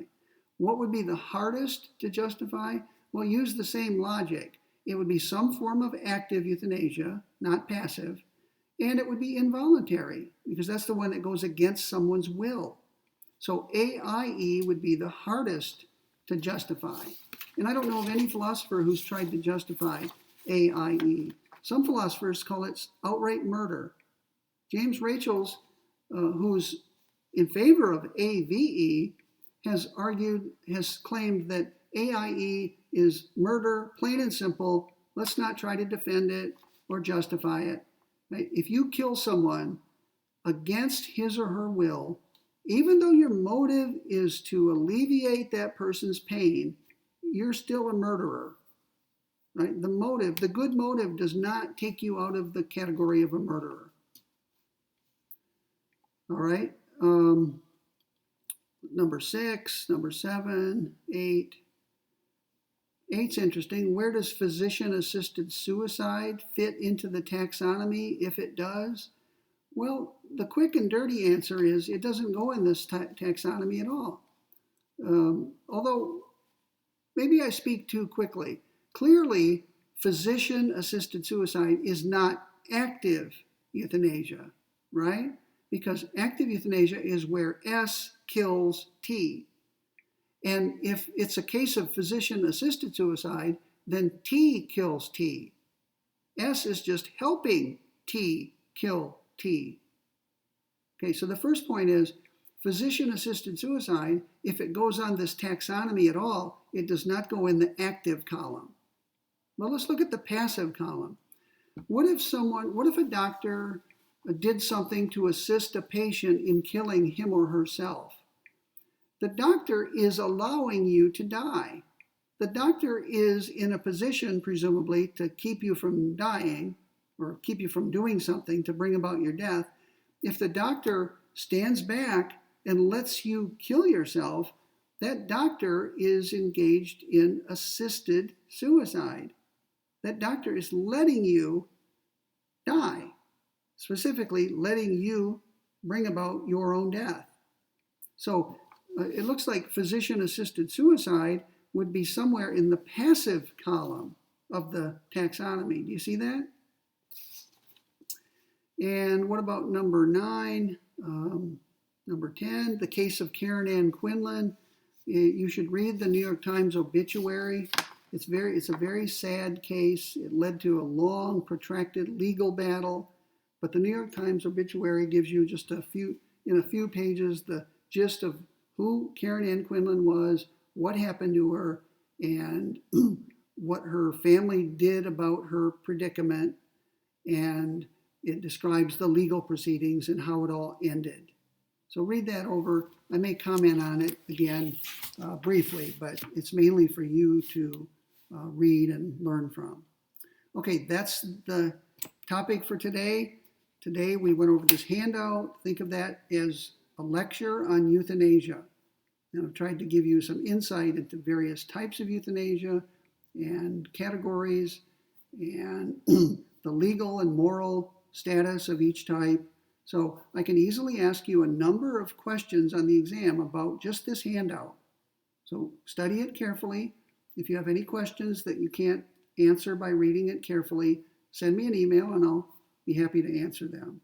What would be the hardest to justify? Well, use the same logic. It would be some form of active euthanasia, not passive, and it would be involuntary, because that's the one that goes against someone's will. So AIE would be the hardest to justify. And I don't know of any philosopher who's tried to justify AIE. Some philosophers call it outright murder. James Rachel's, who's in favor of AVE, has claimed that AIE is murder, plain and simple. Let's not try to defend it or justify it. Right? If you kill someone against his or her will, even though your motive is to alleviate that person's pain, you're still a murderer. Right? The good motive does not take you out of the category of a murderer. All right. Number 6, number 7, 8. 8's interesting. Where does physician-assisted suicide fit into the taxonomy, if it does? Well, the quick and dirty answer is it doesn't go in this taxonomy at all. Although, maybe I speak too quickly. Clearly, physician-assisted suicide is not active euthanasia, right? Because active euthanasia is where S kills T. And if it's a case of physician-assisted suicide, then T kills T. S is just helping T kill T. Okay, so the first point is physician-assisted suicide, if it goes on this taxonomy at all, it does not go in the active column. Well, let's look at the passive column. What if a doctor did something to assist a patient in killing him or herself? The doctor is allowing you to die. The doctor is in a position, presumably, to keep you from dying or keep you from doing something to bring about your death. If the doctor stands back and lets you kill yourself, that doctor is engaged in assisted suicide. That doctor is letting you die. Specifically letting you bring about your own death. So it looks like physician-assisted suicide would be somewhere in the passive column of the taxonomy. Do you see that? And what about number 9? Number 10, the case of Karen Ann Quinlan. You should read the New York Times obituary. It's a very sad case. It led to a long, protracted legal battle. But the New York Times obituary gives you just in a few pages, the gist of who Karen Ann Quinlan was, what happened to her, and what her family did about her predicament. And it describes the legal proceedings and how it all ended. So read that over. I may comment on it again briefly, but it's mainly for you to read and learn from. Okay, that's the topic for today. Today we went over this handout. Think of that as a lecture on euthanasia. And I've tried to give you some insight into various types of euthanasia and categories and the legal and moral status of each type. So I can easily ask you a number of questions on the exam about just this handout. So study it carefully. If you have any questions that you can't answer by reading it carefully, send me an email and I'll be happy to answer them.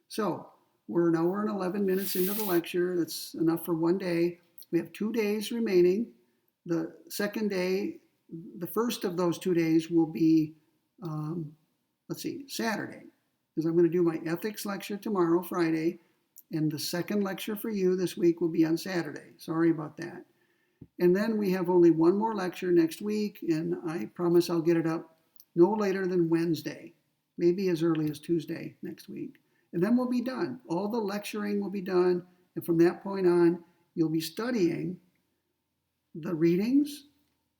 So we're an hour and 11 minutes into the lecture. That's enough for one day. We have 2 days remaining. The second day, the first of those 2 days will be, Saturday, because I'm going to do my ethics lecture tomorrow, Friday, and the second lecture for you this week will be on Saturday. Sorry about that. And then we have only one more lecture next week, and I promise I'll get it up no later than Wednesday, maybe as early as Tuesday next week. And then we'll be done. All the lecturing will be done, and from that point on, you'll be studying the readings,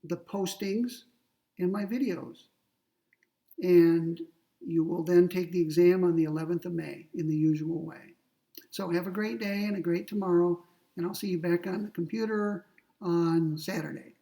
the postings, and my videos. And you will then take the exam on the 11th of May in the usual way. So have a great day and a great tomorrow, and I'll see you back on the computer on Saturday.